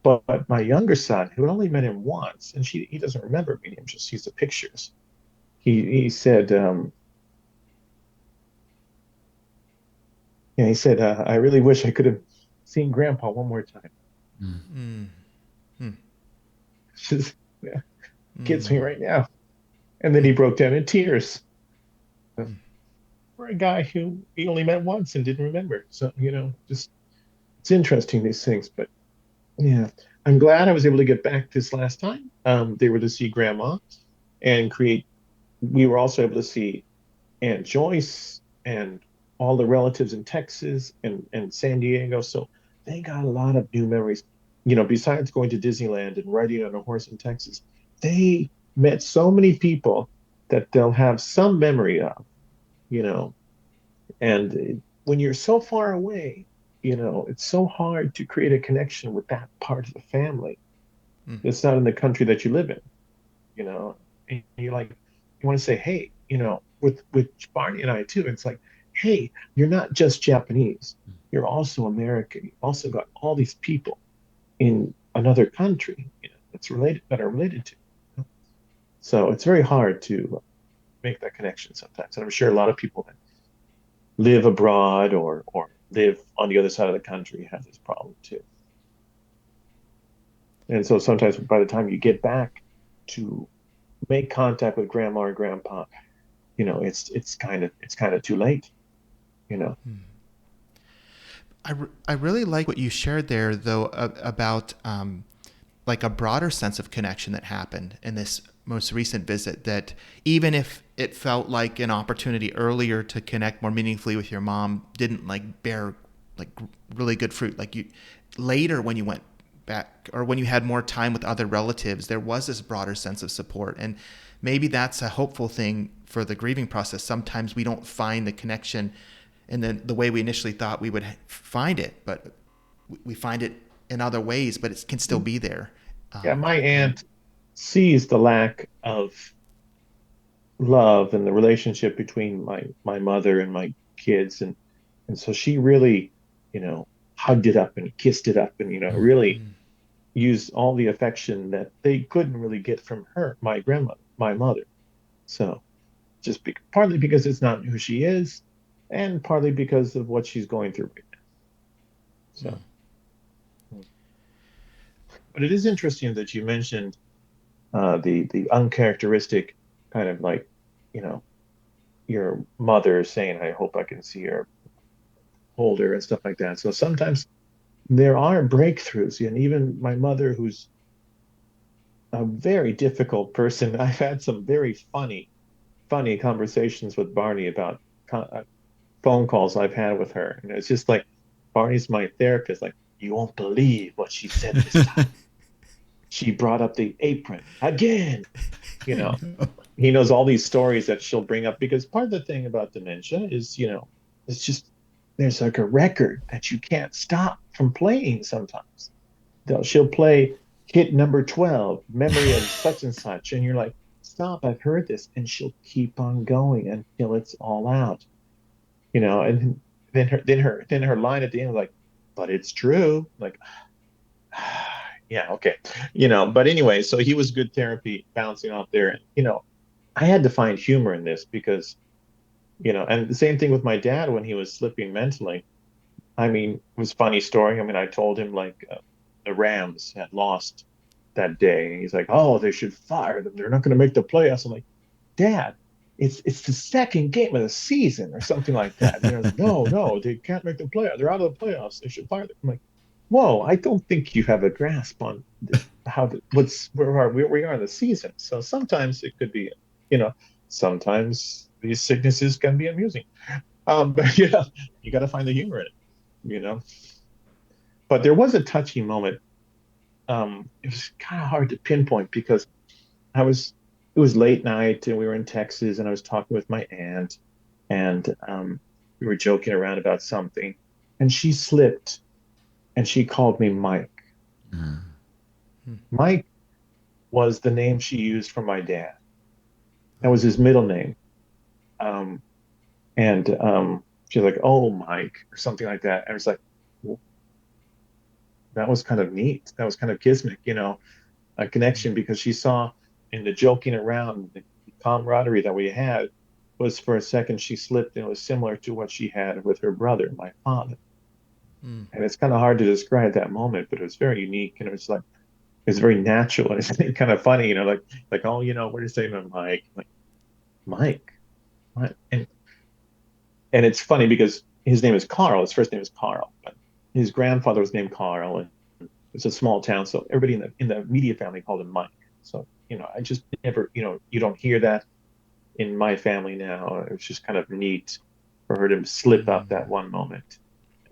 But my younger son, who had only met him once, and he doesn't remember meeting him, just sees the pictures. He said, he said, I really wish I could have seen Grandpa one more time. Mm. Mm. Mm. It's just, yeah, gets Mm. me right now. And then Mm. he broke down in tears Mm. for a guy who he only met once and didn't remember. So, just it's interesting these things. But yeah, I'm glad I was able to get back this last time. They were to see Grandma and create. We were also able to see Aunt Joyce and all the relatives in Texas and San Diego. So they got a lot of new memories. Besides going to Disneyland and riding on a horse in Texas, they met so many people that they'll have some memory of, you know. And when you're so far away, it's so hard to create a connection with that part of the family. Mm. It's not in the country that you live in, and you like you want to say, hey, with Barney and I too, it's like, hey, you're not just Japanese, you're also American. You've also got all these people in another country, that are related to. So it's very hard to make that connection sometimes. And I'm sure a lot of people that live abroad or live on the other side of the country have this problem too. And so sometimes by the time you get back to make contact with grandma or grandpa, it's kind of too late, you know. I really like what you shared there, though, about like a broader sense of connection that happened in this most recent visit. That even if it felt like an opportunity earlier to connect more meaningfully with your mom didn't like bear like really good fruit, like you later when you went back or when you had more time with other relatives, there was this broader sense of support. And maybe that's a hopeful thing for the grieving process. Sometimes we don't find the connection and then the way we initially thought we would find it, but we find it in other ways, but it can still be there. Yeah, my And aunt sees the lack of love and the relationship between my mother and my kids, and so she really, you know, hugged it up and kissed it up, and really mm, used all the affection that they couldn't really get from her, my grandmother, my mother. So partly because it's not who she is, and partly because of what she's going through right now. mm, So, but it is interesting that you mentioned the uncharacteristic kind of like, you know, your mother saying, "I hope I can see her, hold her," and stuff like that. So sometimes there are breakthroughs, and even my mother, who's a very difficult person, I've had some very funny conversations with Barney about phone calls I've had with her. And it's just like Barney's my therapist. Like, you won't believe what she said this time. She brought up the apron again. You I know, know. he knows all these stories that she'll bring up because part of the thing about dementia is, it's just there's like a record that you can't stop from playing sometimes. She'll play hit number 12, memory of such and such. And you're like, stop, I've heard this. And she'll keep on going until it's all out. And then her line at the end was like, but it's true. Like, yeah, okay. But anyway, so he was good therapy bouncing off there. And, I had to find humor in this because, and the same thing with my dad when he was slipping mentally. I mean, it was a funny story. I mean, I told him like the Rams had lost that day. And he's like, oh, they should fire them. They're not going to make the playoffs. I'm like, Dad, it's the second game of the season or something like that. No, no, they can't make the playoffs. They're out of the playoffs. They should fire them. I'm like, whoa, I don't think you have a grasp on where we are in the season. So sometimes it could be, you know, sometimes these sicknesses can be amusing. But yeah, you got to find the humor in it, you know. But there was a touching moment. It was kind of hard to pinpoint because I was it was late night and we were in Texas and I was talking with my aunt and we were joking around about something and she slipped and she called me Mike. Uh, Hmm. Mike was the name she used for my dad. That was his Oh. middle name. Um, and she's like, "Oh, Mike," or something like that. And I was like, well, that was kind of neat. That was kind of kismic, a Hmm. connection because she saw in the joking around, the camaraderie that we had was for a second she slipped and it was similar to what she had with her brother, my father. Hmm. And it's kind of hard to describe that moment, but it was very unique and it was like it's very natural and it's kind of funny, like oh, what is his name, Mike? Like Mike, what? And it's funny because his name is Carl. His first name is Carl, but his grandfather was named Carl, and it's a small town, so everybody in the media family called him Mike. So I just never, you don't hear that in my family now. It's just kind of neat for her to slip up Hmm. that one moment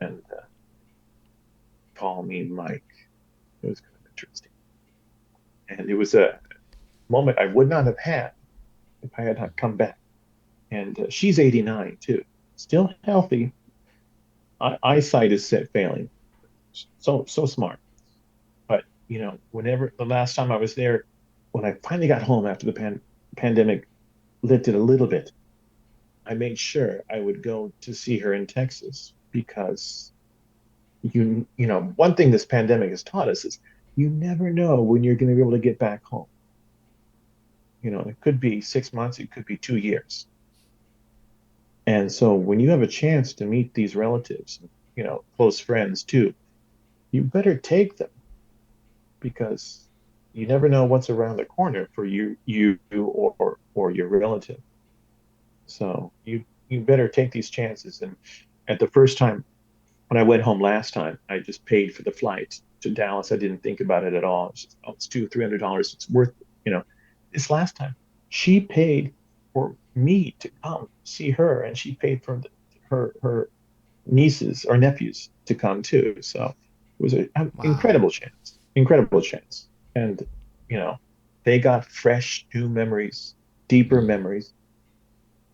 and call me Mike. It was kind of interesting, and it was a moment I would not have had if I had not come back. And she's 89 too, still healthy. Eyesight is set failing. So smart. But whenever the last time I was there, when I finally got home after the pandemic lifted a little bit, I made sure I would go to see her in Texas because one thing this pandemic has taught us is you never know when you're going to be able to get back home. It could be 6 months, it could be 2 years. And so when you have a chance to meet these relatives, close friends too, you better take them because you never know what's around the corner for you or your relative. So you better take these chances. And at the first time when I went home last time, I just paid for the flight to Dallas. I didn't think about it at all. It's just, oh, it's $200, $300. It's worth it. This last time she paid for me to come see her, and she paid for her nieces or nephews to come too. So it was an Wow. incredible chance, incredible chance. And, you know, they got fresh new memories, deeper mm, memories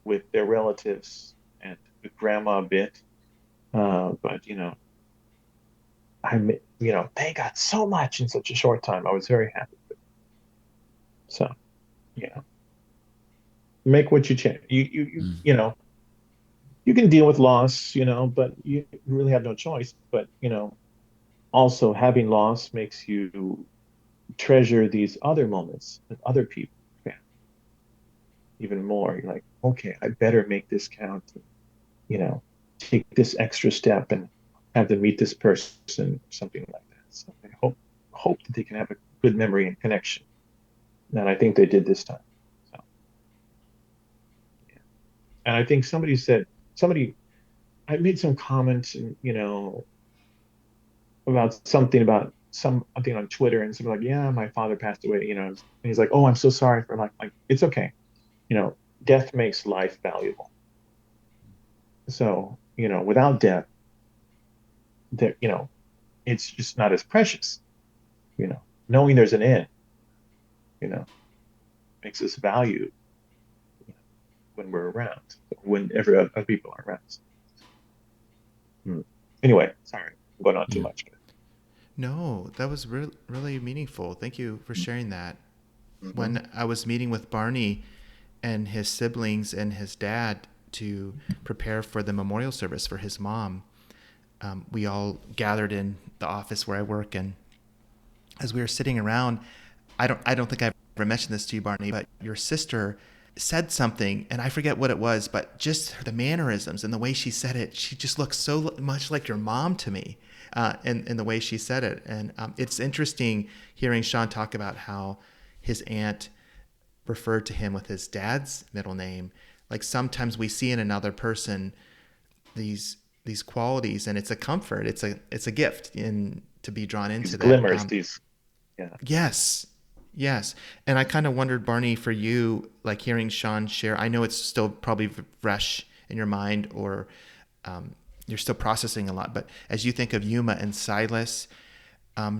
with their relatives and with grandma a bit. But, they got so much in such a short time. I was very happy. So, you know, make what you can. mm, You can deal with loss, but you really have no choice. But, also having loss makes you treasure these other moments with other people, yeah, even more. You're like, okay, I better make this count, you know, take this extra step and have them meet this person, something like that. So I hope that they can have a good memory and connection. And I think they did this time. So yeah. And I think somebody I made some comments and about something on Twitter and something like, yeah, my father passed away, and he's like, oh, I'm so sorry for like it's okay. You know, death makes life valuable. So, without death, there, it's just not as precious. Knowing there's an end, you know, makes us value when we're around, whenever other people are around. Hmm. Anyway, sorry, I'm going on too yeah. much. No, that was really meaningful. Thank you for sharing that. Mm-hmm. When I was meeting with Barney and his siblings and his dad to prepare for the memorial service for his mom, we all gathered in the office where I work, and as we were sitting around, I don't think I've ever mentioned this to you, Barney, but your sister said something, and I forget what it was, but just the mannerisms and the way she said it, she just looked so much like your mom to me, in the way she said it. And it's interesting hearing Shawn talk about how his aunt referred to him with his dad's middle name. Like sometimes we see in another person these qualities, and it's a comfort. It's a gift in to be drawn These into that. glimmers, these, yeah. Yes. Yes. And I kind of wondered, Barney, for you, like hearing Shawn share, I know it's still probably fresh in your mind, or you're still processing a lot. But as you think of Yuma and Silas,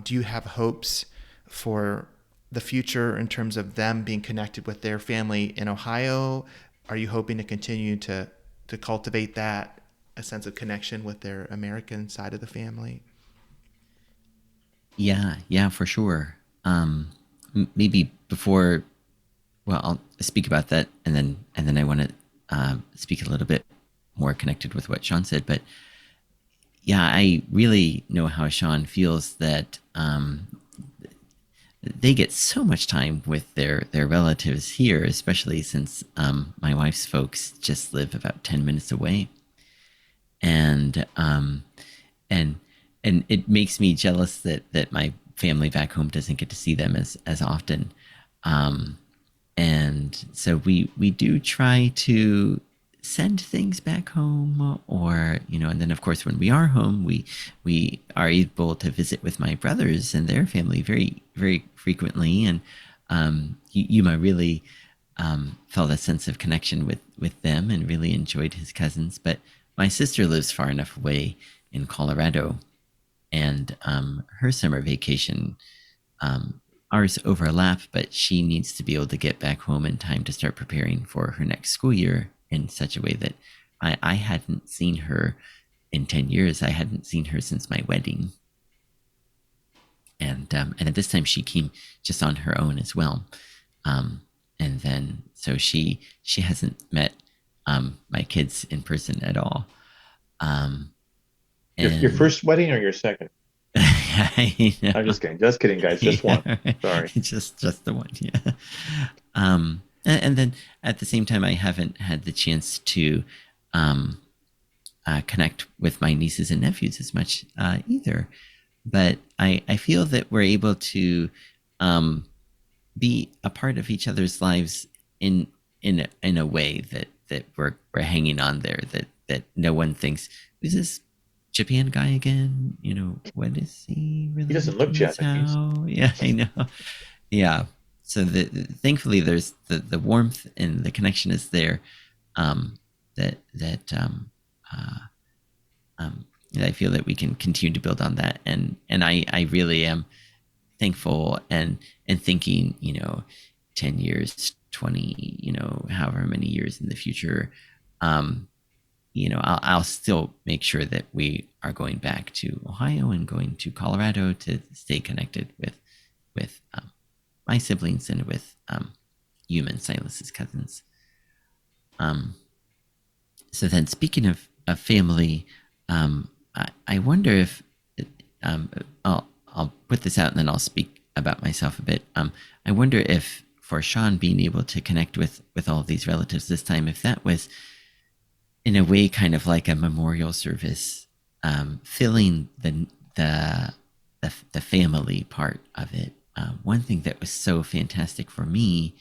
do you have hopes for the future in terms of them being connected with their family in Ohio? Are you hoping to continue to cultivate that, a sense of connection with their American side of the family? Yeah, yeah, for sure. Maybe before, well, I'll speak about that, and then I want to speak a little bit more connected with what Shawn said. But yeah, I really know how Shawn feels that they get so much time with their relatives here, especially since my wife's folks just live about 10 minutes away, and and and it makes me jealous that my family back home doesn't get to see them as often. Um, and so we do try to send things back home, or and then of course when we are home, we are able to visit with my brothers and their family very very frequently. And Yuma really felt a sense of connection with them and really enjoyed his cousins. But my sister lives far enough away in Colorado, and her summer vacation, um, ours overlap, but she needs to be able to get back home in time to start preparing for her next school year in such a way that I hadn't seen her in 10 years. I hadn't seen her since my wedding. And at this time she came just on her own as well. And then so she hasn't met my kids in person at all. Um, Your and first wedding or your second? I I'm know. just kidding, guys. Just one. Yeah, right. Sorry. Just the one. Yeah. And then at the same time, I haven't had the chance to um, connect with my nieces and nephews as much either. But I feel that we're able to um, be a part of each other's lives in a way that we're hanging on there, that no one thinks, who's this Japan guy again? What is he He doesn't related to look Miss Japanese. Howe? Yeah, I know. Yeah. So thankfully there's the warmth and the connection is there. Um, that um, I feel that we can continue to build on that, and I really am thankful and thinking, 10 years, 20, however many years in the future, um, I'll still make sure that we are going back to Ohio and going to Colorado to stay connected with my siblings and with Yuma and Silas's cousins. Um, so then, speaking of family, I wonder if um, I'll put this out and then I'll speak about myself a bit. I wonder if for Shawn being able to connect with all of these relatives this time, if that was in a way kind of like a memorial service, filling the family part of it. One thing that was so fantastic for me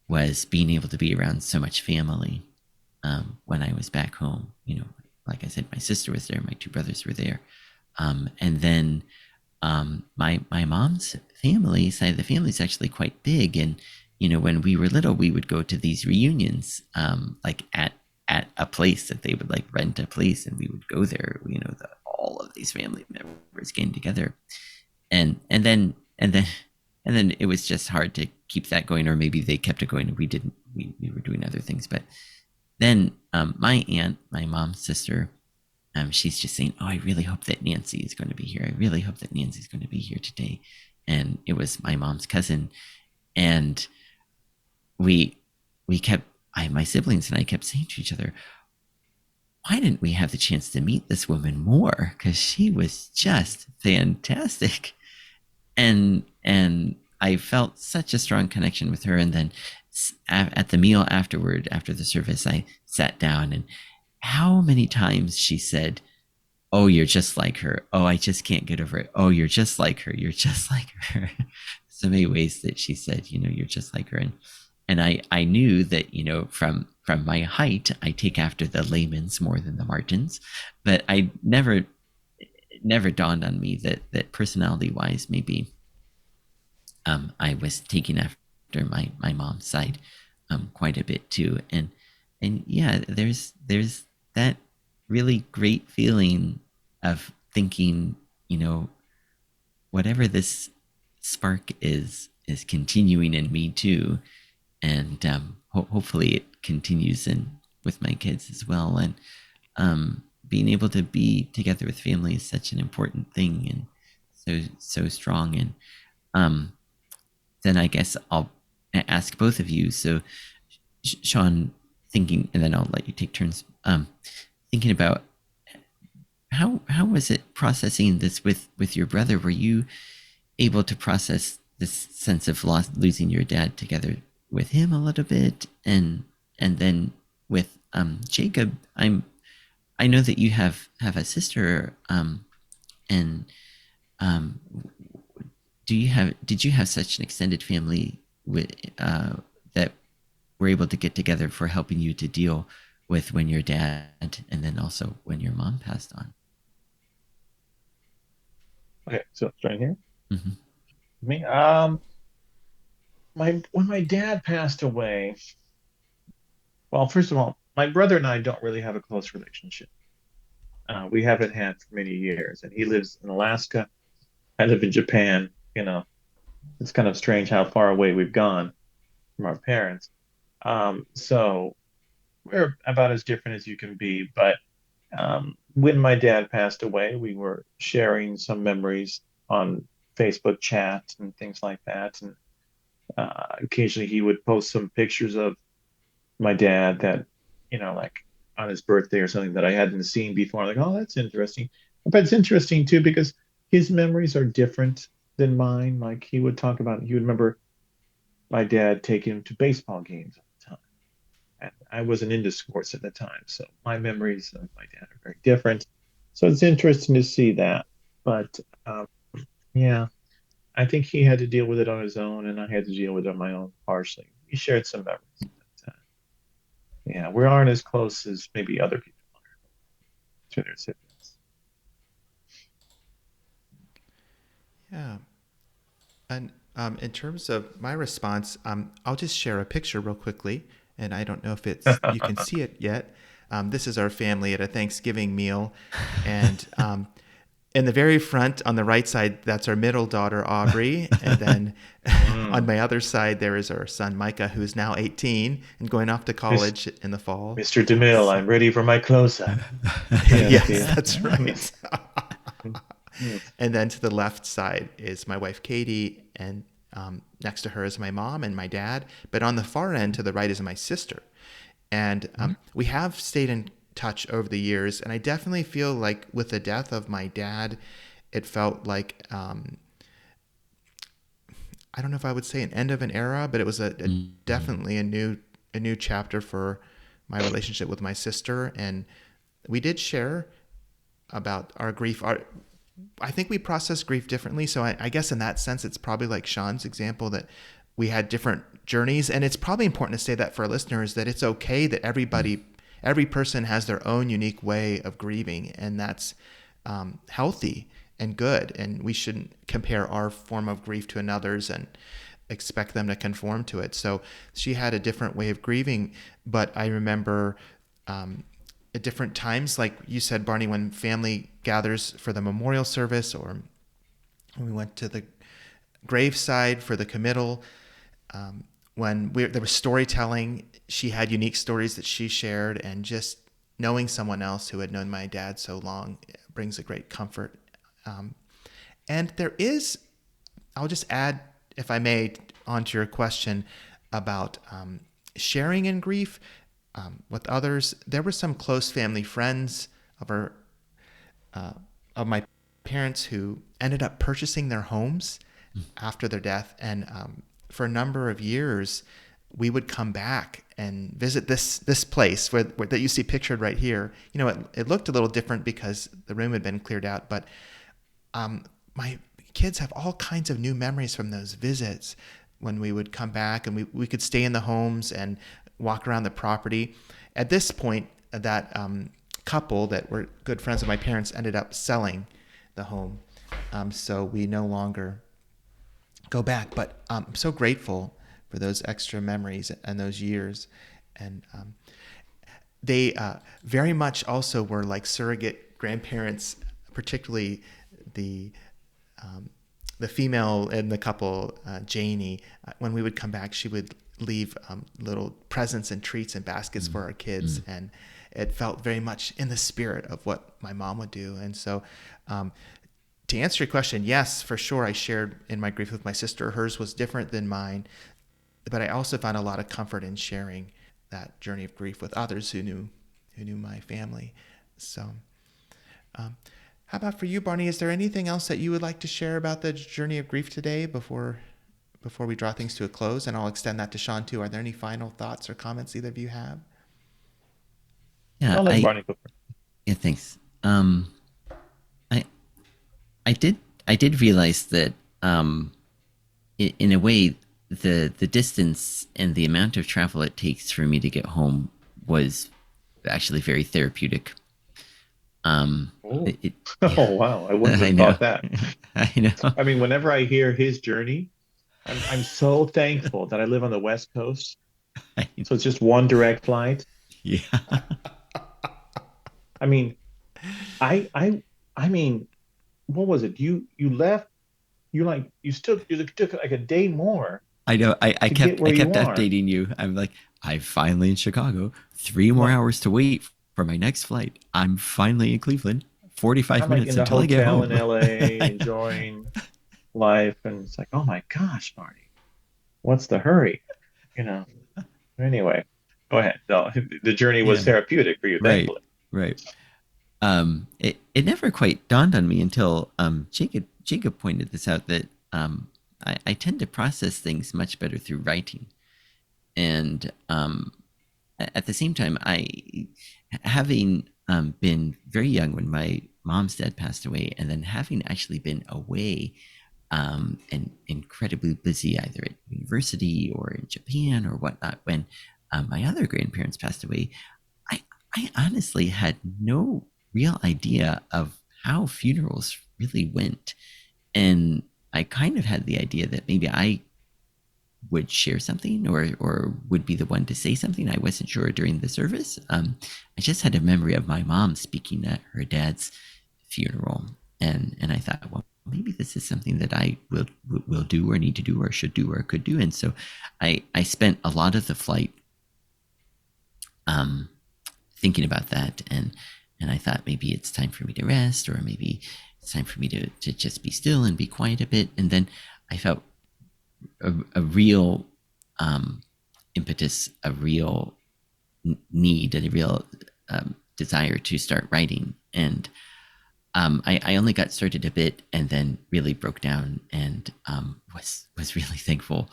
was being able to be around so much family when I was back home. Like I said, my sister was there, my two brothers were there, and then my mom's family side of the family is actually quite big. And when we were little, we would go to these reunions, like at a place that they would like rent a place, and we would go there. All of these family members getting together, and then it was just hard to keep that going, or maybe they kept it going and we didn't. We were doing other things, but then my aunt, my mom's sister, she's just saying, "Oh, I really hope that Nancy is going to be here. I really hope that Nancy's going to be here today." And it was my mom's cousin, and we kept, my siblings and I kept saying to each other, "Why didn't we have the chance to meet this woman more? Because she was just fantastic." And I felt such a strong connection with her. And then at the meal afterward, after the service, I sat down, and how many times she said, "Oh, you're just like her. Oh, I just can't get over it. Oh, you're just like her. You're just like her." So many ways that she said, "You're just like her." And I knew that, from my height, I take after the Lamans more than the Martins, but I never dawned on me that personality wise, maybe I was taking after my mom's side quite a bit too. and yeah, there's that really great feeling of thinking, you know, whatever this spark is continuing in me too, and hopefully it continues in with my kids as well. And being able to be together with family is such an important thing, and so strong. And um, then I guess I'll ask both of you. So, Shawn, thinking, and then I'll let you take turns. Thinking about how was it processing this with your brother? Were you able to process this sense of losing your dad together with him a little bit, and then with Jacob? I know that you have a sister, and um, did you have such an extended family with that were able to get together for helping you to deal with when your dad and then also when your mom passed on? Okay, so it's right here. Mm-hmm. Me, my when my dad passed away, well, first of all, my brother and I don't really have a close relationship. We haven't had for many years, and he lives in Alaska. I live in Japan. You know, it's kind of strange how far away we've gone from our parents. So we're about as different as you can be. But when my dad passed away, we were sharing some memories on Facebook chat and things like that. And occasionally he would post some pictures of my dad that, like on his birthday or something that I hadn't seen before. Like, oh, that's interesting. But it's interesting too because his memories are different than mine. Like he would remember my dad taking him to baseball games all the time. And I wasn't into sports at the time, so my memories of my dad are very different. So it's interesting to see that. But yeah, I think he had to deal with it on his own, and I had to deal with it on my own partially. We shared some memories. But, yeah, we aren't as close as maybe other people to their siblings. Yeah. And in terms of my response, I'll just share a picture real quickly, and I don't know if it's you can see it yet. This is our family at a Thanksgiving meal, and in the very front on the right side, that's our middle daughter Aubrey, and then on Mm. my other side there is our son Micah, who's now 18 and going off to Mis- college in the fall. Mr. DeMille, So I'm ready for my close-up. Yes, yes, yes. that's right. Yes. And then to the left side is my wife Katie, and next to her is my mom and my dad. But on the far end to the right is my sister. And we have stayed in touch over the years. And I definitely feel like with the death of my dad, it felt like I don't know if I would say an end of an era, but it was a Mm-hmm. definitely a new chapter for my relationship with my sister. And we did share about our grief. I think we process grief differently. So I guess in that sense, it's probably like Shawn's example that we had different journeys. And it's probably important to say that for our listeners, that it's okay that every person has their own unique way of grieving. And that's healthy and good. And we shouldn't compare our form of grief to another's and expect them to conform to it. So she had a different way of grieving. But I remember at different times, like you said, Barney, when family gathers for the memorial service, or when we went to the graveside for the committal, there was storytelling, she had unique stories that she shared, and just knowing someone else who had known my dad so long brings a great comfort. Um, and there is, I'll just add, if I may, onto your question about sharing in grief with others. There were some close family friends of our uh, of my parents who ended up purchasing their homes after their death, and for a number of years, we would come back and visit this place where that you see pictured right here. You know, it looked a little different because the room had been cleared out, but my kids have all kinds of new memories from those visits when we would come back and we could stay in the homes and walk around the property. At this point, that couple that were good friends of my parents ended up selling the home. So we no longer go back. But I'm so grateful for those extra memories and those years. And they very much also were like surrogate grandparents, particularly the um, the female in the couple, Janie. When we would come back, she would leave little presents and treats and baskets for our kids, Mm. and it felt very much in the spirit of what my mom would do. And so, um, to answer your question, yes, for sure, I shared in my grief with my sister. Hers was different than mine, but I also found a lot of comfort in sharing that journey of grief with others who knew my family. So, um, how about for you, Barney? Is there anything else that you would like to share about the journey of grief today before we draw things to a close? And I'll extend that to Shawn too. Are there any final thoughts or comments either of you have? Yeah, I'll let Barney go first. yeah, thanks. I I did I did realize that in a way the distance and the amount of travel it takes for me to get home was actually very therapeutic. Oh, Yeah, oh wow, I wouldn't I have know. thought that. I know. I mean, whenever I hear his journey, I'm so thankful that I live on the West Coast. I, So it's just one direct flight. yeah. I mean, I mean, what was it? You left, you took like a day more I know. to get I where you kept are. updating you. I'm like, I'm finally in Chicago. 3 more Like hours to wait for my next flight. I'm finally in Cleveland. 45 I'm like in minutes the until I get hotel in home. LA enjoying life, and it's like, oh my gosh, Marty, what's the hurry? You know. Anyway, go ahead. No, the journey was Yeah. therapeutic for you, Right. thankfully. Right. It never quite dawned on me until Jacob pointed this out that I tend to process things much better through writing, and at the same time, having been very young when my mom's dad passed away, and then having actually been away and incredibly busy either at university or in Japan or whatnot when my other grandparents passed away, I, I honestly had no real idea of how funerals really went. And I kind of had the idea that maybe I would share something or would be the one to say something. I wasn't sure during the service. I just had a memory of my mom speaking at her dad's funeral, and I thought, well, maybe this is something that I will do or need to do or should do or could do. And so I spent a lot of the flight um, thinking about that, and I thought maybe it's time for me to rest, or maybe it's time for me to just be still and be quiet a bit. And then I felt a real impetus, a real need, and a real desire to start writing. And I only got started a bit, and then really broke down, and was really thankful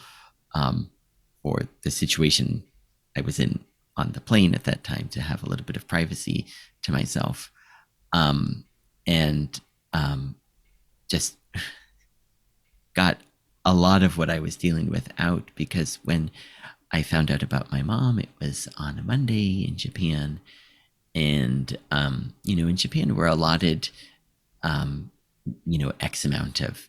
for the situation I was in on the plane at that time to have a little bit of privacy to myself, um, and just got a lot of what I was dealing with out, because when I found out about my mom, it was on a Monday in Japan. And, in Japan, we're allotted, um, X amount of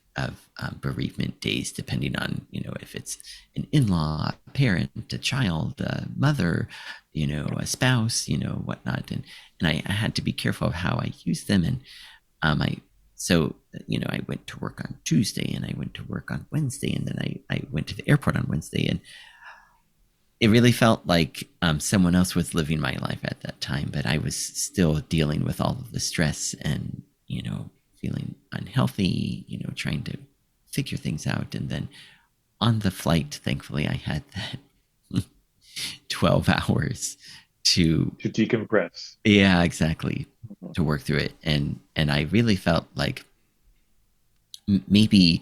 bereavement days, depending on, if it's an in law, a parent, a child, a mother, a spouse, whatnot. And I had to be careful of how I use them. And I so I went to work on Tuesday, and I went to work on Wednesday, and then I went to the airport on Wednesday, and it really felt like someone else was living my life at that time, but I was still dealing with all of the stress and feeling unhealthy, trying to figure things out. And then on the flight, thankfully, I had that 12 hours to, To decompress. yeah, exactly, Mhm. to work through it. And I really felt like maybe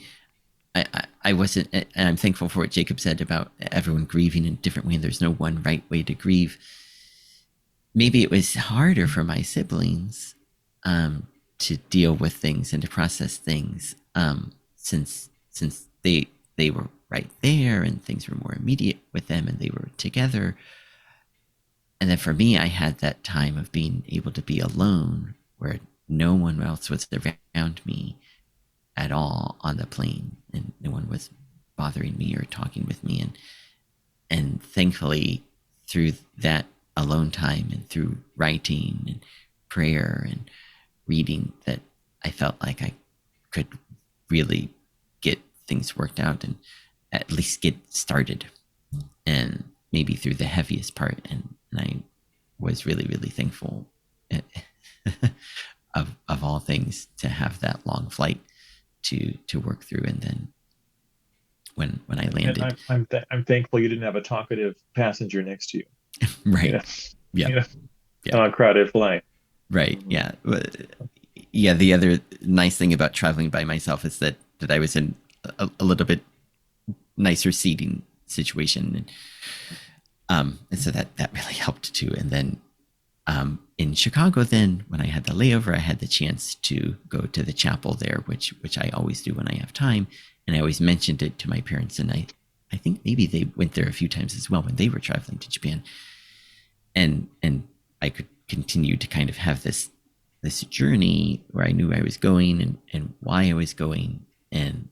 I wasn't, and I'm thankful for what Jacob said about everyone grieving in a different way. There's no one right way to grieve. Maybe it was harder for my siblings to deal with things and to process things, since they were right there and things were more immediate with them and they were together. And then for me, I had that time of being able to be alone, where no one else was around me at all on the plane, and no one was bothering me or talking with me. And thankfully, through that alone time and through writing and prayer and reading that I felt like I could really get things worked out and at least get started, and maybe through the heaviest part. And I was really, really thankful of all things to have that long flight to work through. And then when I And landed, I'm thankful you didn't have a talkative passenger next to you. You right, know, yeah, you know, yeah, on a crowded flight. right, Mhm. yeah, yeah. The other nice thing about traveling by myself is that I was in a little bit nicer seating situation, and so that really helped too. And then in Chicago, then when I had the layover, I had the chance to go to the chapel there, which I always do when I have time, and I always mentioned it to my parents, and I think maybe they went there a few times as well when they were traveling to Japan, and I could continue to kind of have this journey where I knew I was going and why I was going, and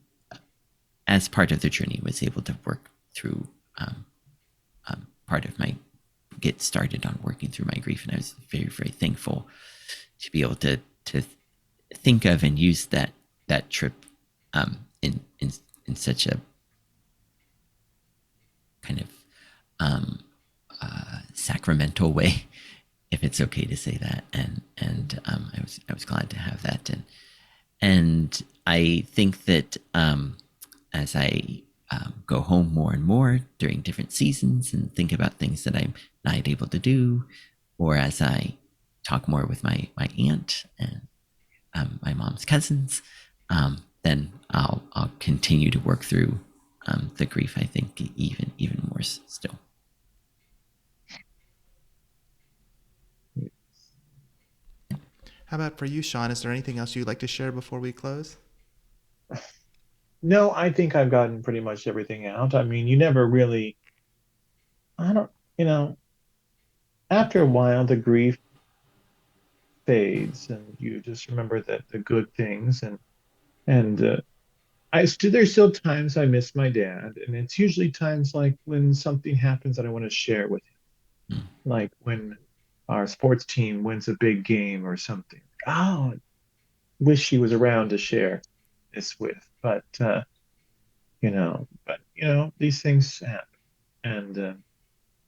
as part of the journey was able to work through part of my get started on working through my grief, and I was very, very thankful to be able to think of and use that trip in such a kind of um, sacramental way, if it's okay to say that. And I was glad to have that. And I think that as I go home more and more during different seasons and think about things that I'm not able to do, or as I talk more with my aunt and my mom's cousins, then I'll continue to work through the grief. I think even more still. How about for you, Shawn? Is there anything else you'd like to share before we close? No, I think I've gotten pretty much everything out. I mean, you never really, I don't, you know, after a while, the grief fades and you just remember the good things. And there's still times I miss my dad. And it's usually times like when something happens that I want to share with him, Mm. like when our sports team wins a big game or something. Oh, wish he was around to share this with. But these things happen. And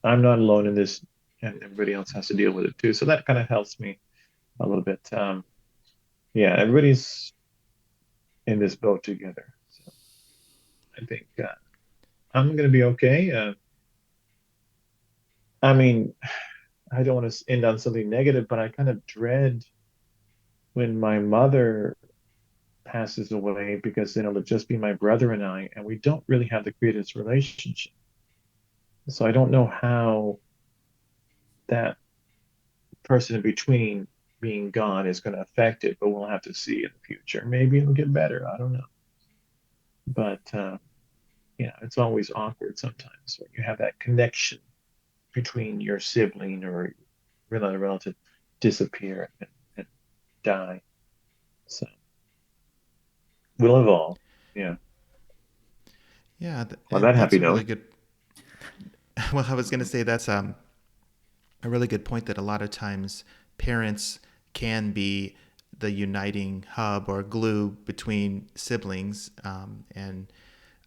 I'm not alone in this, and everybody else has to deal with it too. So that kind of helps me a little bit. Yeah, everybody's in this boat together. So I think I'm going to be okay. I mean, I don't want to end on something negative, but I kind of dread when my mother passes away because then it'll just be my brother and I, and we don't really have the greatest relationship. So I don't know how that person in between being gone is going to affect it, but we'll have to see in the future. Maybe it'll get better. I don't know. But yeah, it's always awkward sometimes when you have that connection between your sibling or relative disappear and die. So we'll evolve. Yeah. Yeah, On that that's happy a really note, good. Well, I was going to say that's a really good point that a lot of times parents can be the uniting hub or glue between siblings. And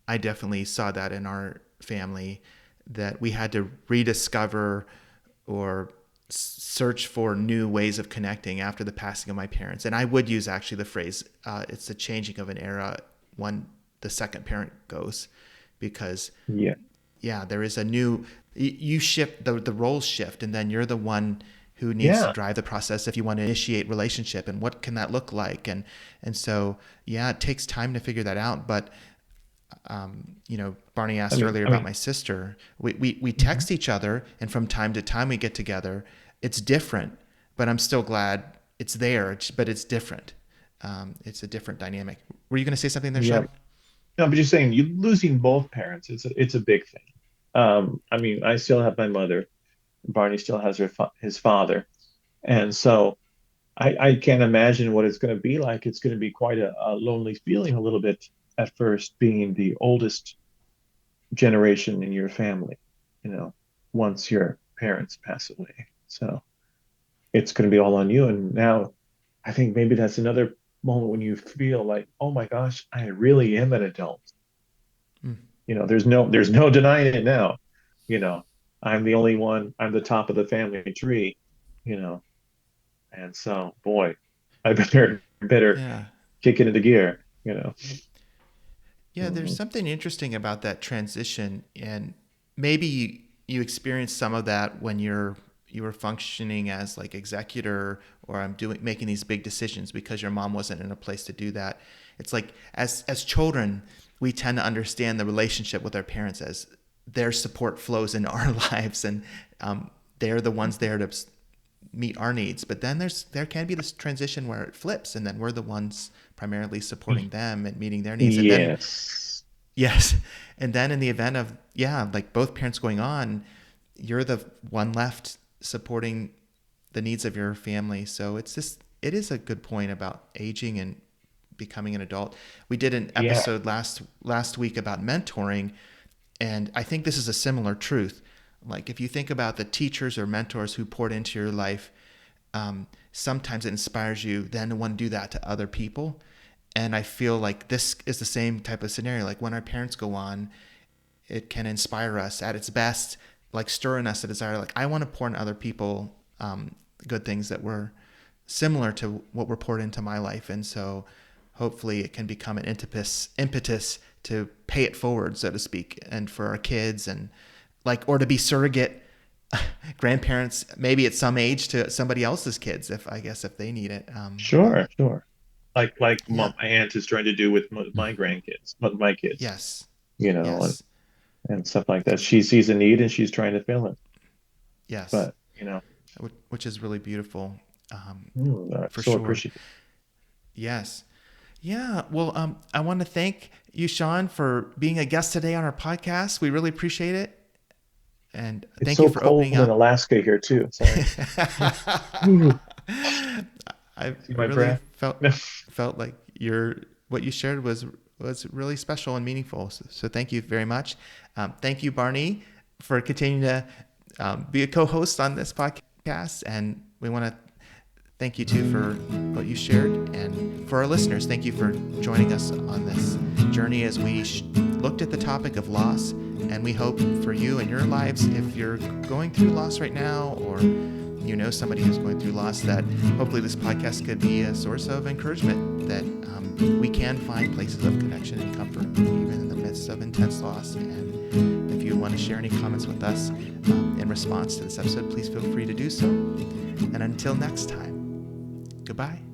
I definitely saw that in our family that we had to rediscover or search for new ways of connecting after the passing of my parents. And I would use actually the phrase, it's the changing of an era when the second parent goes, because yeah. yeah, there is a new, you shift, the roles shift, and then you're the one who needs to Yeah. drive the process if you want to initiate relationship, and what can that look like? And so, yeah, it takes time to figure that out. But, Barney I asked mean, earlier I about mean, my sister. We mhm. text each other, and from time to time we get together. It's different, but I'm still glad it's there, but it's different. It's a different dynamic. Were you going to say something there, Yeah. Sean? No, but you're saying you losing both parents, it's a big thing. I mean, I still have my mother. Barney still has his father. And so I can't imagine what it's going to be like. It's going to be quite a lonely feeling a little bit at first, being the oldest generation in your family. You know, once you're parents pass away. So it's going to be all on you. And now I think maybe that's another moment when you feel like, oh my gosh, I really am an adult. Mm. There's no denying it now. You know, I'm the only one, I'm the top of the family tree, you know. And so, boy, I better Yeah. kick it into gear. Yeah, there's Mhm. something interesting about that transition, and maybe you experienced some of that when you were functioning as like executor, or I'm doing making these big decisions because your mom wasn't in a place to do that. It's like as children, we tend to understand the relationship with our parents as their support flows into our lives, and they're the ones there to meet our needs. But then there can be this transition where it flips, and then we're the ones primarily supporting them and meeting their needs. And then Yes. yes, and then in the event of like both parents going on, you're the one left supporting the needs of your family. So it is a good point about aging and becoming an adult. We did an Yeah. episode last week about mentoring, and I think this is a similar truth. Like if you think about the teachers or mentors who poured into your life, sometimes it inspires you then to want to do that to other people. And I feel like this is the same type of scenario. Like when our parents go on, it can inspire us at its best, like stirring us a desire. Like I want to pour in other people good things that were similar to what were poured into my life. And so hopefully it can become an impetus to pay it forward, so to speak, and for our kids, and like, or to be surrogate grandparents, maybe at some age, to somebody else's kids, if they need it. But Sure, sure. Like yeah, my aunt is trying to do with my grandkids, my kids, yes, you know, and, yes, and stuff like that. She sees a need and she's trying to fill it. yes, But which is really beautiful, for so sure. appreciative. Yes. Yeah. Well, I want to thank you, Shawn, for being a guest today on our podcast. We really appreciate it. And It's thank you so for opening cold in up. Alaska here too. Sorry. Ooh, I see my really breath? felt like what you shared was really special and meaningful. So thank you very much. Thank you, Barney, for continuing to be a co-host on this podcast. And we want to thank you too for what you shared, and for our listeners, thank you for joining us on this journey as we looked at the topic of loss. And we hope for you and your lives, if you're going through loss right now, or you know somebody who's going through loss, that hopefully this podcast could be a source of encouragement, that we can find places of connection and comfort even in the midst of intense loss. And if you want to share any comments with us in response to this episode, please feel free to do so. And until next time, goodbye.